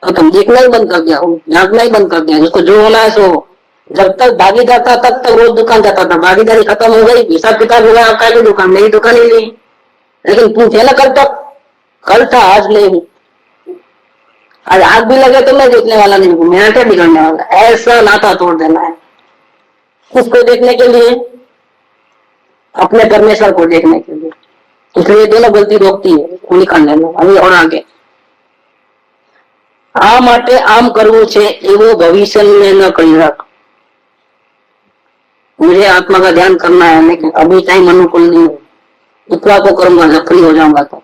तो तुम देखना ही बंद कर दिया, झांकना ही बंद कर दिया। जिसको जो होना है सो। जब तक भागीदार था तब तक रोज दुकान जाता था, भागीदारी खत्म हो गई, हिसाब किताब हो गया, आपका की दुकान नहीं, दुकान ही नहीं। लेकिन तू थे ना कल तक, कल था आज नहीं हूँ। आज आग भी लगे तो मैं देखने वाला नहीं हूँ, मेरा क्या बिगड़ने वाला। ऐसा नाता तोड़ देना है। किसको देखने के लिए? अपने परमेश्वर को देखने के लिए। इसलिए दोनों गलती रोकती है, वो निकाल लेना। अभी और आगे आ माटे आम करवू छे एवो भविष्य में न करी रख। मुझे आत्मा का ध्यान करना है, लेकिन अभी टाइम अनुकूल नहीं है। इतना को करूंगा जब फ्री हो जाऊंगा तो।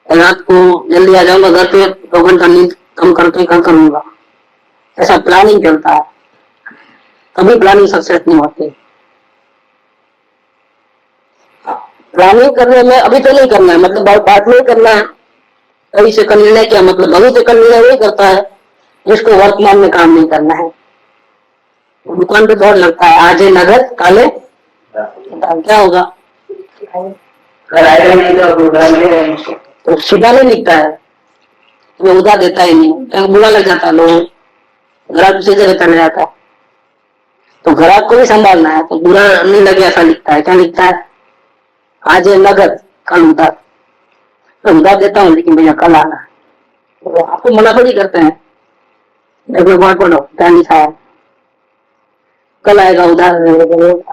रात को जल्दी आ जाऊंगा घर पे, 2 घंटा नींद कम करके कल करूंगा। ऐसा प्लानिंग चलता है, कभी प्लानिंग सक्सेस नहीं होती। प्लानिंग करने में अभी तो नहीं करना है, मतलब बात नहीं करना है। कभी से कर निर्णय क्या मतलब? भविष्य का निर्णय वही करता है जिसको वर्तमान में काम नहीं करना है। दुकान पे दौड़ लगता है, आज है नगद काले क्या होगा? तो सीधा नहीं लिखता है, वो उधार देता ही नहीं, बुरा लग जाता है। लोग ग्राहक दूसरी जगह चले जाता है, तो ग्राहक को भी संभालना है, तो बुरा नहीं लगे ऐसा लिखता है। क्या लिखता है? आज है नगद कल उधार। तो उधार देता हूँ लेकिन भैया कल आना। तो आपको मना थोड़ी करते हैं, पढ़ो क्या लिखा है, कल आएगा उधार।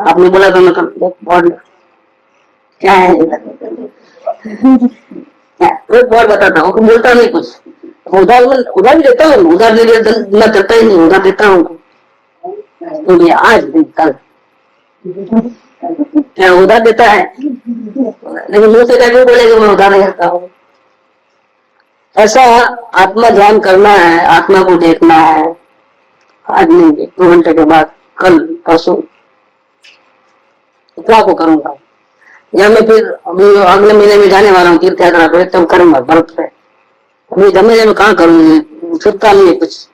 आपने बोला था मतलब बहुत क्या है, बहुत बताता हूँ, बोलता नहीं कुछ, उधार भी देता हूँ, उधार देना देता ही नहीं, उधार देता हूँ तो ये आज दिन कल क्या उधार देता है, लेकिन मुंह से क्या बोलेगा मैं उधार नहीं करता हूँ। ऐसा आत्मा ध्यान करना है, आत्मा को देखना है। आज नहीं, 2 घंटे के बाद, कल परसों इतना को करूंगा, या मैं फिर अभी अगले महीने में जाने वाला हूँ तीर्थ यात्रा पे, तब करूंगा बर्फ पे। अभी जमे जमे कहाँ करूंगी, छुट्टा नहीं है कुछ।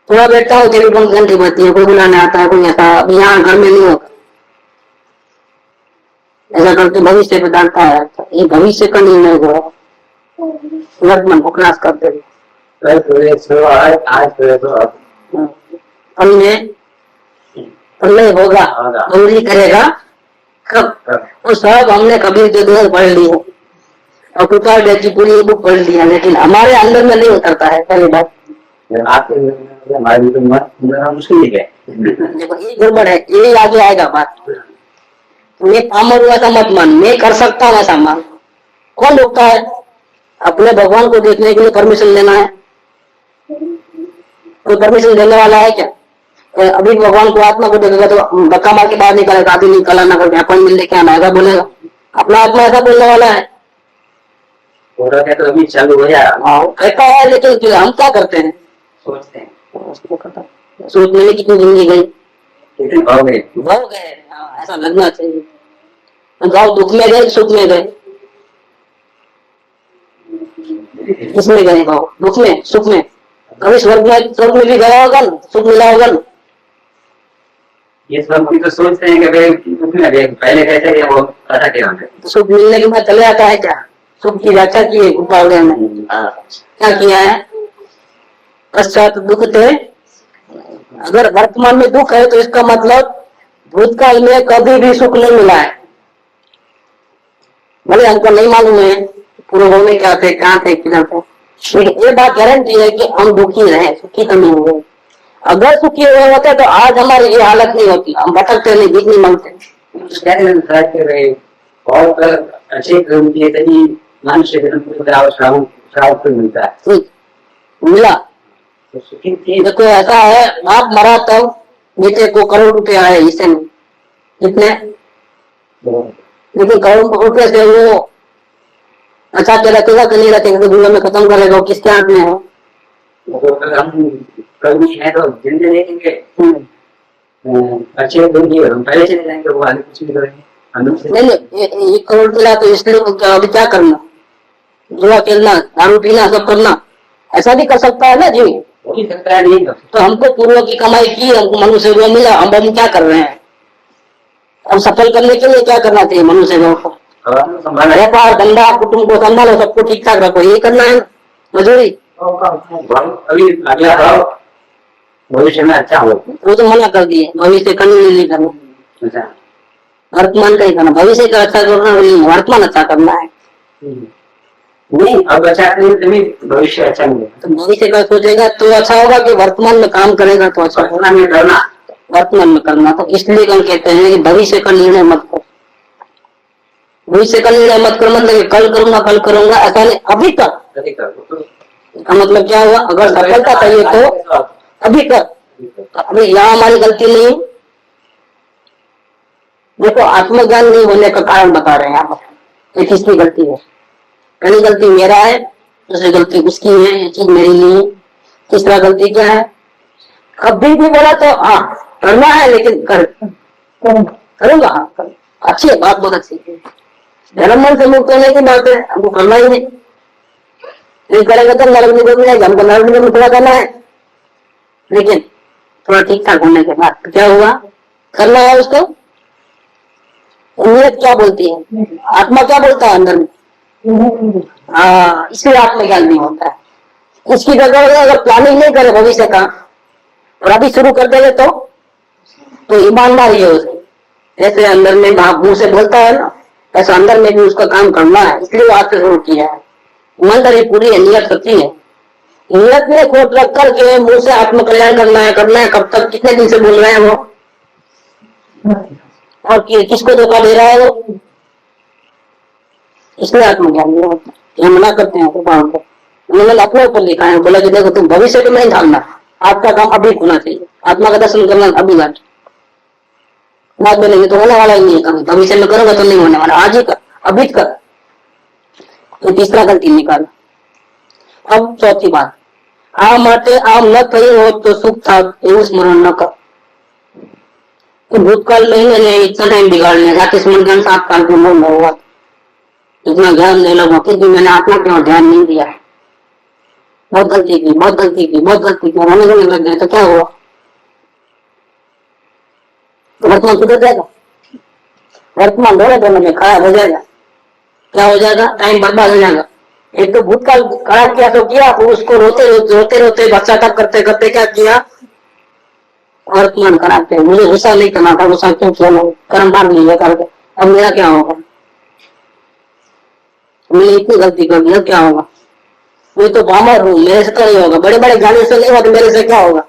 थोड़ा बैठता हूँ, तेरी 5 घंटे बचती है, कोई बुलाने आता है, कोई ऐसा। अभी यहाँ घर में नहीं होगा, ऐसा करके भविष्य पे डालता है। ये भविष्य का निर्णय हुआ, वर्तमान को क्रॉस करते हुए कल में प्रलय होगा, गौरी करेगा कब? वो सब हमने कबीर के दोष पढ़ ली है और कृपा की पूरी बुक पढ़ ली है, लेकिन हमारे अंदर में नहीं उतरता है। पहली बात मुश्किल है, देखो ये गड़बड़ है, ये आगे आएगा बात। मैं पामर हुआ था मत मान, मैं कर सकता हूँ ऐसा मान। कौन रोकता है? अपने भगवान को देखने के लिए परमिशन लेना है, कोई परमिशन देने वाला है क्या? अभी भगवान को आत्मा को देखेगा तो धक्का मार के बाहर निकालेगा, अभी निकला ना करके अपॉइंटमेंट लेके आना, ऐसा बोलेगा। अपना आत्मा ऐसा बोलने वाला है, तो अभी चालू हो जाए कहता है। लेकिन हम क्या करते हैं, सोचते हैं, सोचने में कितनी जिंदगी गई, कितने भाव गए। ऐसा लगना चाहिए। जाओ, दुख में गए, सुख में गए, किसमें गए भाव? दुख में, सुख में। कभी स्वर्ग में भी गया होगा ना, सुख मिला होगा ना। ये सब तो सोचते हैं कि भाई दुख में गए, पहले कहते हैं वो पता क्या होता है, सुख मिलने के बाद चले आता है क्या? सुख की व्याख्या की है गोपाल ने, क्या किया है? पश्चात दुख थे। अगर वर्तमान में दुख है तो इसका मतलब भूतकाल में कभी भी सुख नहीं मिला है। भले हमको नहीं मालूम है पूर्व में क्या थे, कहाँ थे, किधर थे, लेकिन ये बात गारंटी है कि हम दुखी रहे, सुखी तो नहीं हुए। अगर सुखी हुए होते तो आज हमारी ये हालत नहीं होती, हम भटकते नहीं, भीख नहीं मांगते। अच्छे कर्म किए तभी मनुष्य मिलता है, मिला। देखो ऐसा है, बाप मरा तब बेटे को करोड़ रुपए आए, इसे नहीं कितने, लेकिन करोड़ रुपए से वो अच्छा के रखेगा कि नहीं रखेगा, तो दुनिया में खत्म करेगा, किसके हाथ में है? हम कभी है तो जिंदगी देखेंगे, अच्छे हम पहले चले जाएंगे, वो आगे कुछ नहीं करेंगे। नहीं, 1 करोड़ मिला तो इसलिए अभी क्या करना, जुआ खेलना, दारू पीना, सब करना, ऐसा भी कर सकता है ना जी, हो ही सकता है। नहीं तो हमको पूर्व की कमाई की, हमको मनुष्य को मिला, हम क्या कर रहे हैं? हम सफल करने के लिए क्या करना चाहिए? मनुष्य को व्यापार धंधा, कुटुंब को संभालो, सबको ठीक ठाक रखो, ये करना है मजूरी। अभी अगला भाव भविष्य में अच्छा हो, वो तो मना कर दिए, भविष्य कभी नहीं करना, वर्तमान का ही करना। भविष्य का अच्छा करना नहीं, वर्तमान अच्छा करना है। नहीं, अब अच्छा करेंगे भविष्य अच्छा नहीं, तो भविष्य का सोचेगा तो अच्छा होगा कि वर्तमान में काम करेगा तो अच्छा होना में करना, वर्तमान में करना। तो इसलिए हम कहते हैं कि भविष्य का निर्णय मत करो। भविष्य का निर्णय मत करो मतलब कल करूंगा ऐसा नहीं, अभी कर। इसका मतलब क्या हुआ? अगर सफलता चाहिए तो अभी कर। अभी यहाँ हमारी गलती नहीं, देखो आत्मज्ञान नहीं होने का कारण बता रहे हैं यहाँ पर, किसकी गलती है। पहली गलती मेरा है, दूसरी गलती उसकी है, ये चीज मेरी नहीं है। तीसरा गलती क्या है? कभी भी बोला तो हाँ करना है, लेकिन करूंगा, हाँ कर। अच्छी है बात, बहुत अच्छी है। धर्म मन से मुक्त होने की बात है, हमको करना ही नहीं करेगा तो नरक निगम में जाएगा, हमको नरक निगम में थोड़ा करना है, लेकिन थोड़ा ठीक ठाक होने के बाद क्या हुआ? करना है उसको। नियत क्या बोलती है, आत्मा क्या बोलता है अंदर में, इसलिए आत्मज्ञान नहीं होता है। इसकी जगह अगर प्लानिंग नहीं करे भविष्य का और अभी शुरू कर देंगे तो ईमानदारी है उसकी। जैसे अंदर में मुंह से बोलता है ना, ऐसा अंदर में भी उसका काम करना है, इसलिए आज से शुरू किया है। ईमानदारी पूरी है, नियत सच्ची है। नियत में खोट रख करके मुंह से आत्म कल्याण करना है, कब तक, कितने दिन से बोल रहे हैं वो, और किसको धोखा दे रहा है वो, इसलिए आत्मज्ञान नहीं होता। हम मना करते हैं भगवान को, उन्होंने अपने ऊपर लिखा है, बोला कि देखो तुम भविष्य को नहीं ढालना, आपका काम अभी होना चाहिए, आत्मा का दर्शन करना अभी बात बात बोलेंगे तो होने वाला ही नहीं है, भविष्य में करोगे तो नहीं होने वाला, आज ही कर, अभी कर। तो तीसरा गलती निकालो। अब चौथी बात, आ माटे आम न कही हो तो सुख था એવું स्मरण न कर। तो भूतकाल में मैंने इतना टाइम बिगाड़ लिया, जाके स्मरण ज्ञान 7 साल की उम्र में हुआ, इतना ध्यान नहीं लगा, क्योंकि मैंने आत्मा की ओर ध्यान नहीं दिया, बहुत गलती की, बहुत गलती की, बहुत गलती की, रोने रोने लग गए तो क्या हुआ? तो वर्तमान सुधर जाएगा? वर्तमान दोनों दोनों में खराब हो जाएगा, क्या हो जाएगा? टाइम बर्बाद हो जाएगा। एक तो भूतकाल खराब किया तो किया, तो उसको रोते रोते रोते रोते पश्चाताप करते करते क्या किया? वर्तमान खराब किया। मुझे गुस्सा नहीं करना था, गुस्सा क्यों किया? कर्म मार लिया करके, अब मेरा क्या होगा? मैंने इतनी गलती कर दी, क्या होगा? मैं तो बामर हूँ, मेरे से तो नहीं होगा, बड़े बड़े गाने से नहीं होगा तो मेरे से क्या होगा?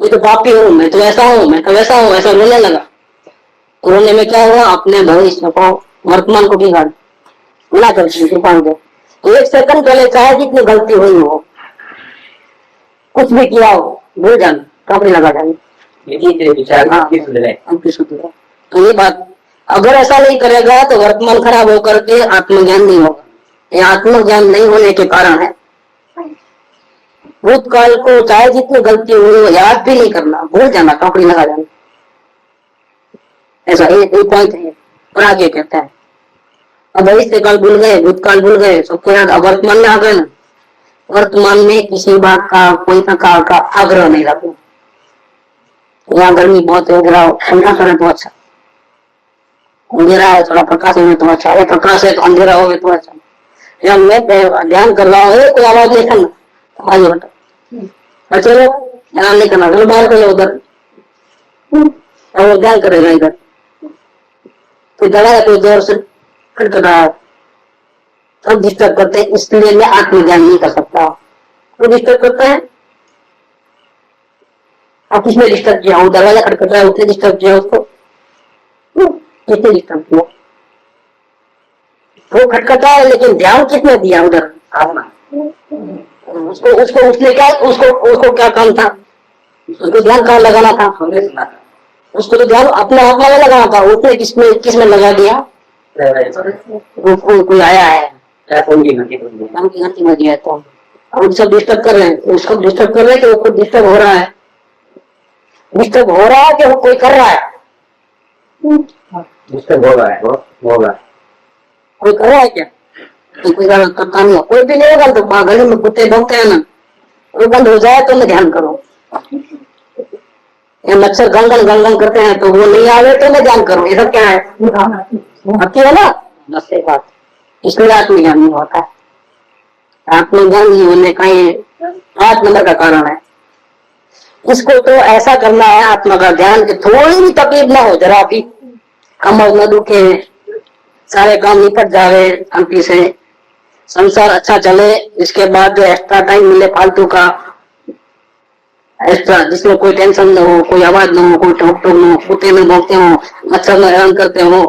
मैं तो पापी हूँ, मैं तो ऐसा हूँ, मैं तो वैसा हूँ, ऐसा रोने लगा। रोने में क्या हुआ? अपने भविष्य को, वर्तमान को बिगाड़ मिला करती दुकान को। एक सेकंड पहले चाहे जितनी गलती हुई हो, कुछ भी किया हो, भूल जाना, कपड़े लगा जाना। तो ये बात, अगर ऐसा नहीं करेगा तो वर्तमान खराब होकर के आत्मज्ञान नहीं होगा। ये आत्मज्ञान नहीं होने के कारण है। भूतकाल को चाहे जितनी गलती हुई हो याद भी नहीं करना, भूल जाना, कपड़ी लगा जाना, ऐसा एक पॉइंट है। और आगे कहता है, अब भविष्य काल भूल गए, भूतकाल भूल गए, सबको याद, अब वर्तमान में आ गए ना, वर्तमान में किसी बात का कोई प्रकार का आग्रह नहीं रखना। यहाँ गर्मी बहुत है, ठंडा करे तो अच्छा, अंधेरा है थोड़ा प्रकाश हो तो अच्छा, प्रकाश है तो अंधेरा हो तो अच्छा। या मैं ध्यान कर रहा हूँ, कोई आवाज नहीं करना, आगे बेटा चलो, ध्यान नहीं करना, चलो बाहर चलो उधर, और ध्यान करेगा इधर, कोई दवा कोई जोर से खटखटा सब डिस्टर्ब करते हैं, इसलिए मैं आत्मज्ञान नहीं कर सकता। तो डिस्टर्ब करता है, अब किसने डिस्टर्ब किया? वो दरवाजा खटखट रहा है, उसने डिस्टर्ब किया उसको, किसने डिस्टर्ब किया? वो खटखटा है, लेकिन ध्यान किसने दिया उधर? उसको उसको उसने क्या, उसको क्या काम था? उसको ध्यान कहाँ लगाना था? उसको तो ध्यान अपने आप में लगाना था, उसने किसमें लगा दिया? कोई आया है, घंटी में दिया, तो अब सब डिस्टर्ब कर रहे हैं, उसको डिस्टर्ब कर रहे हैं कि वो खुद डिस्टर्ब हो रहा है? डिस्टर्ब हो रहा है कि वो कोई कर रहा है? डिस्टर्ब हो रहा है, होगा कोई कर रहा है क्या? तो कोई करता नहीं है, कोई भी नहीं होगा। तो गले में कुत्ते भौंकते हैं ना, वो बंद हो जाए तो मैं ध्यान करो। ये मच्छर गंगन करते हैं तो वो नहीं आवे तो मैं ध्यान करूं, ये सब क्या है? आती है ना, बस ये बात। इसलिए आत्मज्ञान नहीं होता है। आत्मज्ञान नहीं होने का ये 8 नंबर का कारण है। इसको तो ऐसा करना है आत्मा का ज्ञान कि थोड़ी भी तकलीफ ना हो, जरा भी कमर न दुखे, सारे काम निपट जावे शांति से, संसार अच्छा चले। इसके बाद जो एक्स्ट्रा टाइम मिले फालतू का एक्स्ट्रा, जिसमें कोई टेंशन न हो, कोई आवाज न हो, कोई ठोक ठोक न हो, कुत्ते न भौंकते हो, मच्छर न हैरान करते हो,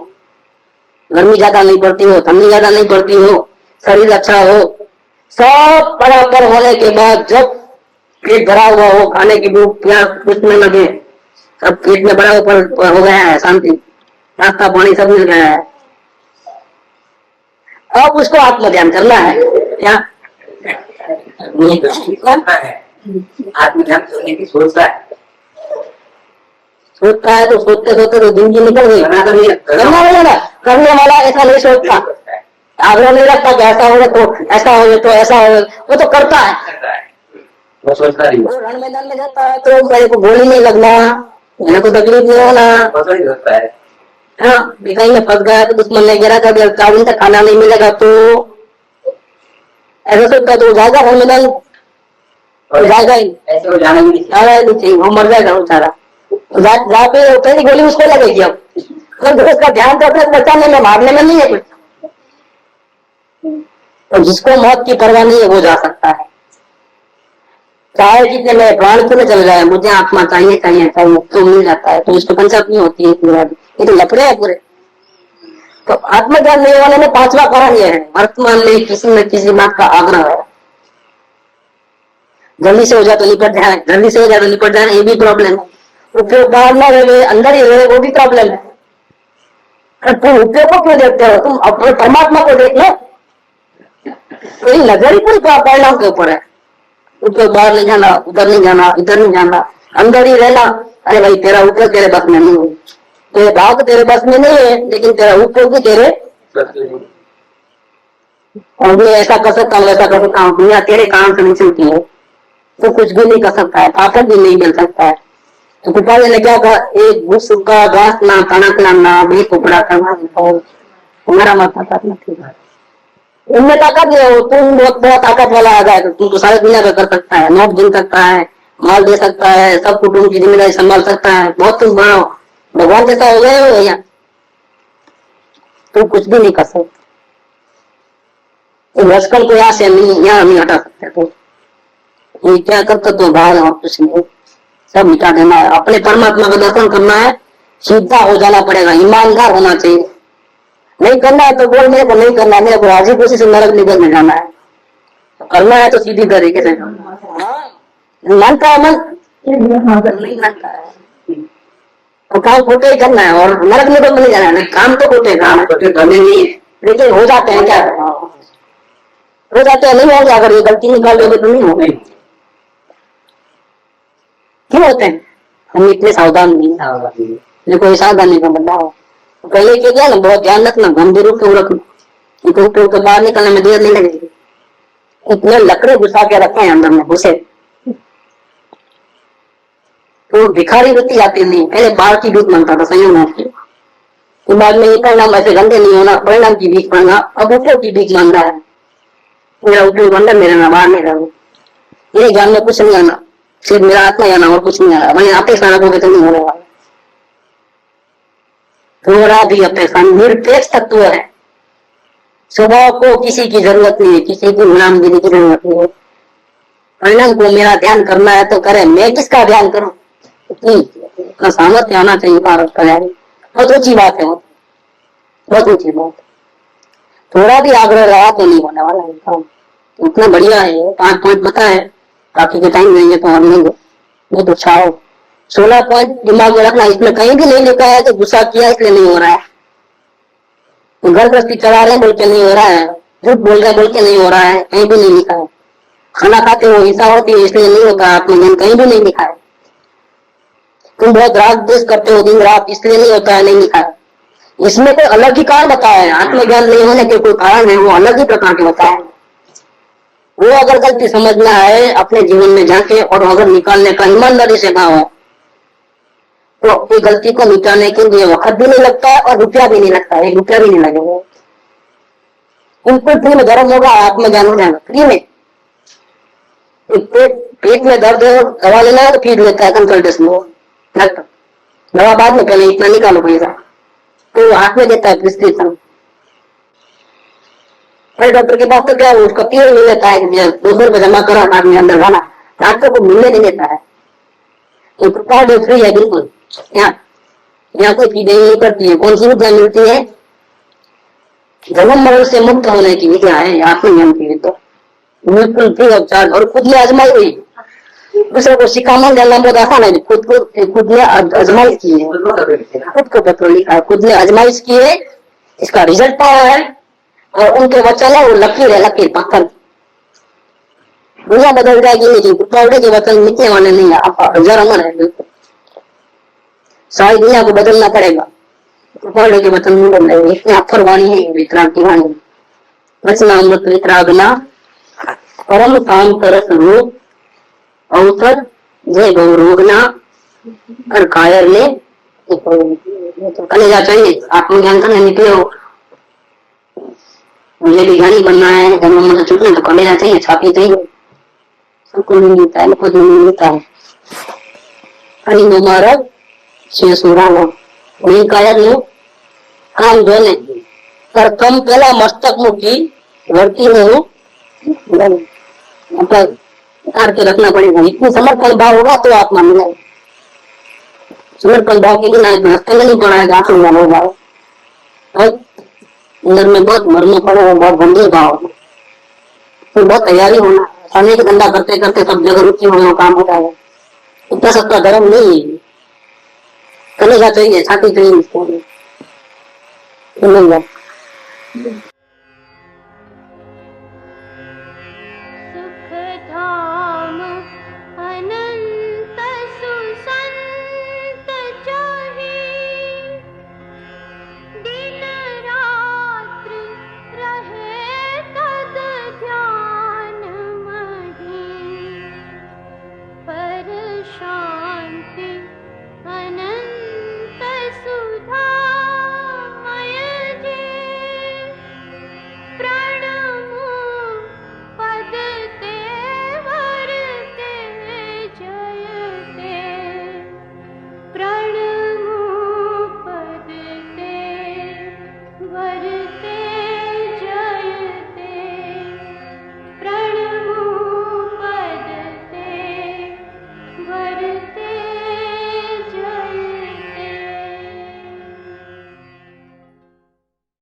गर्मी ज्यादा नहीं पड़ती हो, ठंडी ज्यादा नहीं पड़ती हो, शरीर अच्छा हो, सब बराबर होने के बाद जब पेट भरा हुआ हो, खाने की भूख प्यास कुछ न लगे, सब पेट में बराबर हो गया है, शांति, नाश्ता पानी सब मिल गया है, अब उसको आत्मध्यान करना है। क्या आत्मध्यान करने की सोचता है तो सोचते सोचते तो दिन की निकल गई। करने वाला ऐसा नहीं सोचता, आग्रह नहीं रखता कि ऐसा हो तो ऐसा हो तो ऐसा हो, वो तो करता है। वो सोचता नहीं, रण मैदान में जाता है तो मेरे को गोली नहीं लगना, मेरे को तकलीफ नहीं होना, हाँ कहीं में फंस गया तो दुश्मन ने गिरा कर 4 दिन तक खाना नहीं मिलेगा तो ऐसा सोचता तो जाएगा रण मैदान, जाएगा ही, ऐसे वो जाना नहीं चाहिए, वो मर जाएगा बेचारा। जहाँ पे पहली गोली उसको लगेगी। अब उसका ध्यान तो अपने बचाने में, मारने में नहीं है कुछ। तो जिसको मौत की परवाह नहीं है वो जा सकता है, चाहे जितने मेरे प्राण क्यों चल जाए, मुझे आत्मा चाहिए चाहिए चाहिए तो मिल जाता है। तो इसको पंचायत नहीं होती है, ये तो लफड़े है पूरे। तो आत्मज्ञान लेने वाले में पांचवा कारण यह है, वर्तमान में किसी न किसी बात का आग्रह है। जल्दी से हो जाए तो निपट जाए, जल्दी से हो जाए तो निपट जाए, ये भी प्रॉब्लम है। उपयोग बाहर न रहे, अंदर ही रहे, वो भी प्रॉब्लम है। तुम उपयोग को क्यों देखते हो? तुम अपने परमात्मा को देख लो। तो ये नजर ही पूरी परिणाम के ऊपर है। उपयोग बाहर नहीं जाना, उधर नहीं जाना, इधर नहीं जाना, अंदर ही रहना। अरे भाई तेरा उपयोग तेरे बस में नहीं है, तेरे भाग तेरे बस में नहीं है, लेकिन तेरा उपयोग भी तेरे और मैं ऐसा कर सकता हूँ, वैसा कर सकता हूँ, दुनिया तेरे काम से नहीं चलती है, तो कुछ भी नहीं कर सकता है, पापड़ भी नहीं मिल सकता है। तो कृपा ने क्या कहा, एक घुस का घास ना कनक ना भी टुकड़ा करना, तुम्हारा मत ताकत नहीं, उनमें ताकत नहीं हो, तुम बहुत बड़ा ताकत वाला आ जाए, तुम तो सारी दुनिया का कर सकता है, नोट गिन सकता है, माल दे सकता है, सब कुटुंब की जिम्मेदारी संभाल सकता है, बहुत तुम बड़ा भगवान जैसा हो गए हो भैया, तुम कुछ भी नहीं कर सकते। लश्कर को यहाँ से यहाँ नहीं हटा सकते। तो ये क्या करते तो बाहर और कुछ नहीं, सब मिटा देना है, अपने परमात्मा का दर्शन करना है, सीधा हो जाना पड़ेगा, ईमानदार होना चाहिए। नहीं करना है तो बोल, मेरे को नहीं करना, मेरे को राजी खुशी से नरक निकल में जाना है, तो करना है तो सीधी तरीके से मानता है मन, नहीं मानता है तो काम खोटे ही करना है और नरक निकल में नहीं जाना है। काम तो खोटे काम करने नहीं है, लेकिन हो जाते हैं क्या, हो जाते हैं, नहीं होगा। अगर ये गलती निकाल दोगे तो नहीं होगी। क्यों होते हैं? हम इतने सावधान नहीं, देखो सावधानी का बदलाव पहले के क्या ना, बहुत ध्यान रखना, गंभीर रूप से रखना, तो बाहर निकलने में देर नहीं लगेगी। इतने लकड़े घुसा के रखे हैं अंदर में घुसे, तो भिखारी वृत्ति आती नहीं। पहले बाहर की भीख मांगता था संयम होती, तो बाद में ये परिणाम ऐसे गंदे नहीं होना, परिणाम की भीख मांगा, अब उपयोग की भीख मांग रहा है। मेरा उपयोग अंदर में रहना, बाहर नहीं रहना, ये ज्ञान में कुछ नहीं आना, सिर्फ मेरा आत्मा जाना और कुछ नहीं आना। मैंने अपेक्षा रखोगे तो नहीं होने वाला। थोड़ा भी अपेक्षा, निरपेक्ष तत्व है, स्वभाव को किसी की जरूरत नहीं है, किसी की गुलामगिरी की जरूरत नहीं है। परिणाम को मेरा ध्यान करना है तो करे, मैं किसका ध्यान करूं, इतना सामर्थ्य आना चाहिए। बहुत ऊंची बात है, बहुत ऊंची बात। थोड़ा भी आग्रह रहा तो नहीं होने वाला है काम, इतना बढ़िया है। 5 पॉइंट पता है, बाकी के टाइम देंगे तो हम लेंगे, नहीं तो छाओ। 16 पॉइंट दिमाग में रखना, इसमें कहीं भी नहीं लिखा है कि गुस्सा किया इसलिए नहीं हो रहा है, घर गृहस्थी चला रहे बोल के नहीं हो रहा है, झूठ बोल रहे बोल के नहीं हो रहा है, कहीं भी नहीं लिखा है। खाना खाते हो हिंसा होती है इसलिए नहीं होता, आत्मज्ञान कहीं भी नहीं लिखा है। तुम बहुत राग द्वेष करते हो दिन रात इसलिए नहीं होता है, नहीं लिखा है। इसमें कोई अलग ही कारण बताया है, आत्मज्ञान नहीं होने के कोई कारण है, वो अलग ही प्रकार के बताया है। वो अगर गलती समझना है अपने जीवन में जाके, और अगर निकालने का ईमानदारी से भाव है, तो अपनी गलती को मिटाने के लिए वक्त भी नहीं लगता है और रुपया भी नहीं लगता है, 1 रुपया भी नहीं लगेगा। बिल्कुल फ्री में धर्म होगा, आत्मज्ञान हो जाएगा फ्री में। पेट में दर्द है, दवा लेना है तो फीस लेता है कंसल्टेशन वो डॉक्टर, दवा बाद में, पहले इतना निकालो पैसा, तो हाथ में देता है प्रिस्क्रिप्शन। डॉक्टर के पास तो क्या उसका पीरियड मिल लेता है, 200 रुपये जमा करो बाद में अंदर जाना, डॉक्टर को मिलने नहीं देता है। तो प्रोपाइड फ्री है बिल्कुल, यहाँ कोई फी नहीं करती है। कौन सी विद्या मिलती है? जन्म मरण से मुक्त होने की विद्या है आत्मज्ञान की विद्या, बिल्कुल फ्री ऑफ चार्ज, और खुद ने आजमाई हुई। दूसरे को सिखाना देना बहुत आसान है, खुद ने आजमाइश की है, खुद को पत्र लिखा है, खुद ने आजमाइश की है, इसका रिजल्ट पाया है, और उनके वचन है वो लकीर है, लकीर पत्थर। दुनिया बदल जाएगी लेकिन कृपावड़े के वचन मिटने वाले नहीं है, आप हजार अमर है। बिल्कुल सारी दुनिया को बदलना पड़ेगा, कृपावड़े के वचन नहीं बदलेंगे। इतनी अक्षर वाणी है वितराग की वाणी, वचनामृत वितरागना परम काम तरस रूप अवसर जय गौरोगना, और कायर ने तो कलेजा चाहिए आत्मज्ञान करने निकले हो, मुझे भी ज्ञानी बनना है, जन्म से छूटने तो कलेजा चाहिए, छाती चाहिए, सबको नहीं मिलता है, खुद नहीं मिलता है। हरि नो मारग से सुरानो नहीं कायर नो काम धोने पर कम पहला मस्तक मुखी वर्ती में हूँ, मतलब उतार के रखना पड़ेगा। इतनी समर्पण भाव होगा तो आत्मा मिलेगा, समर्पण भाव के बिना हस्तंग नहीं पड़ाएगा आत्मज्ञान होगा। और अंदर में बहुत मरने पड़े हैं, बहुत गंभीर भाव है, फिर बहुत तैयारी होना, अनेक धंधा करते करते सब जगह रुचि हो काम हो जाएगा। इतना सबका धर्म नहीं है, कलेजा चाहिए, छाती चाहिए, इसको मिल जाए। सुख धाम अनंत सुसंत चाहे, दिन रात्र रहे तद ध्यान मही, पर शांति अनंत सुधा मय जे, प्रणमो पद तेवर ते जयते, प्रणमो पद तेवर ते जयते, प्रणमो पद तेवर ते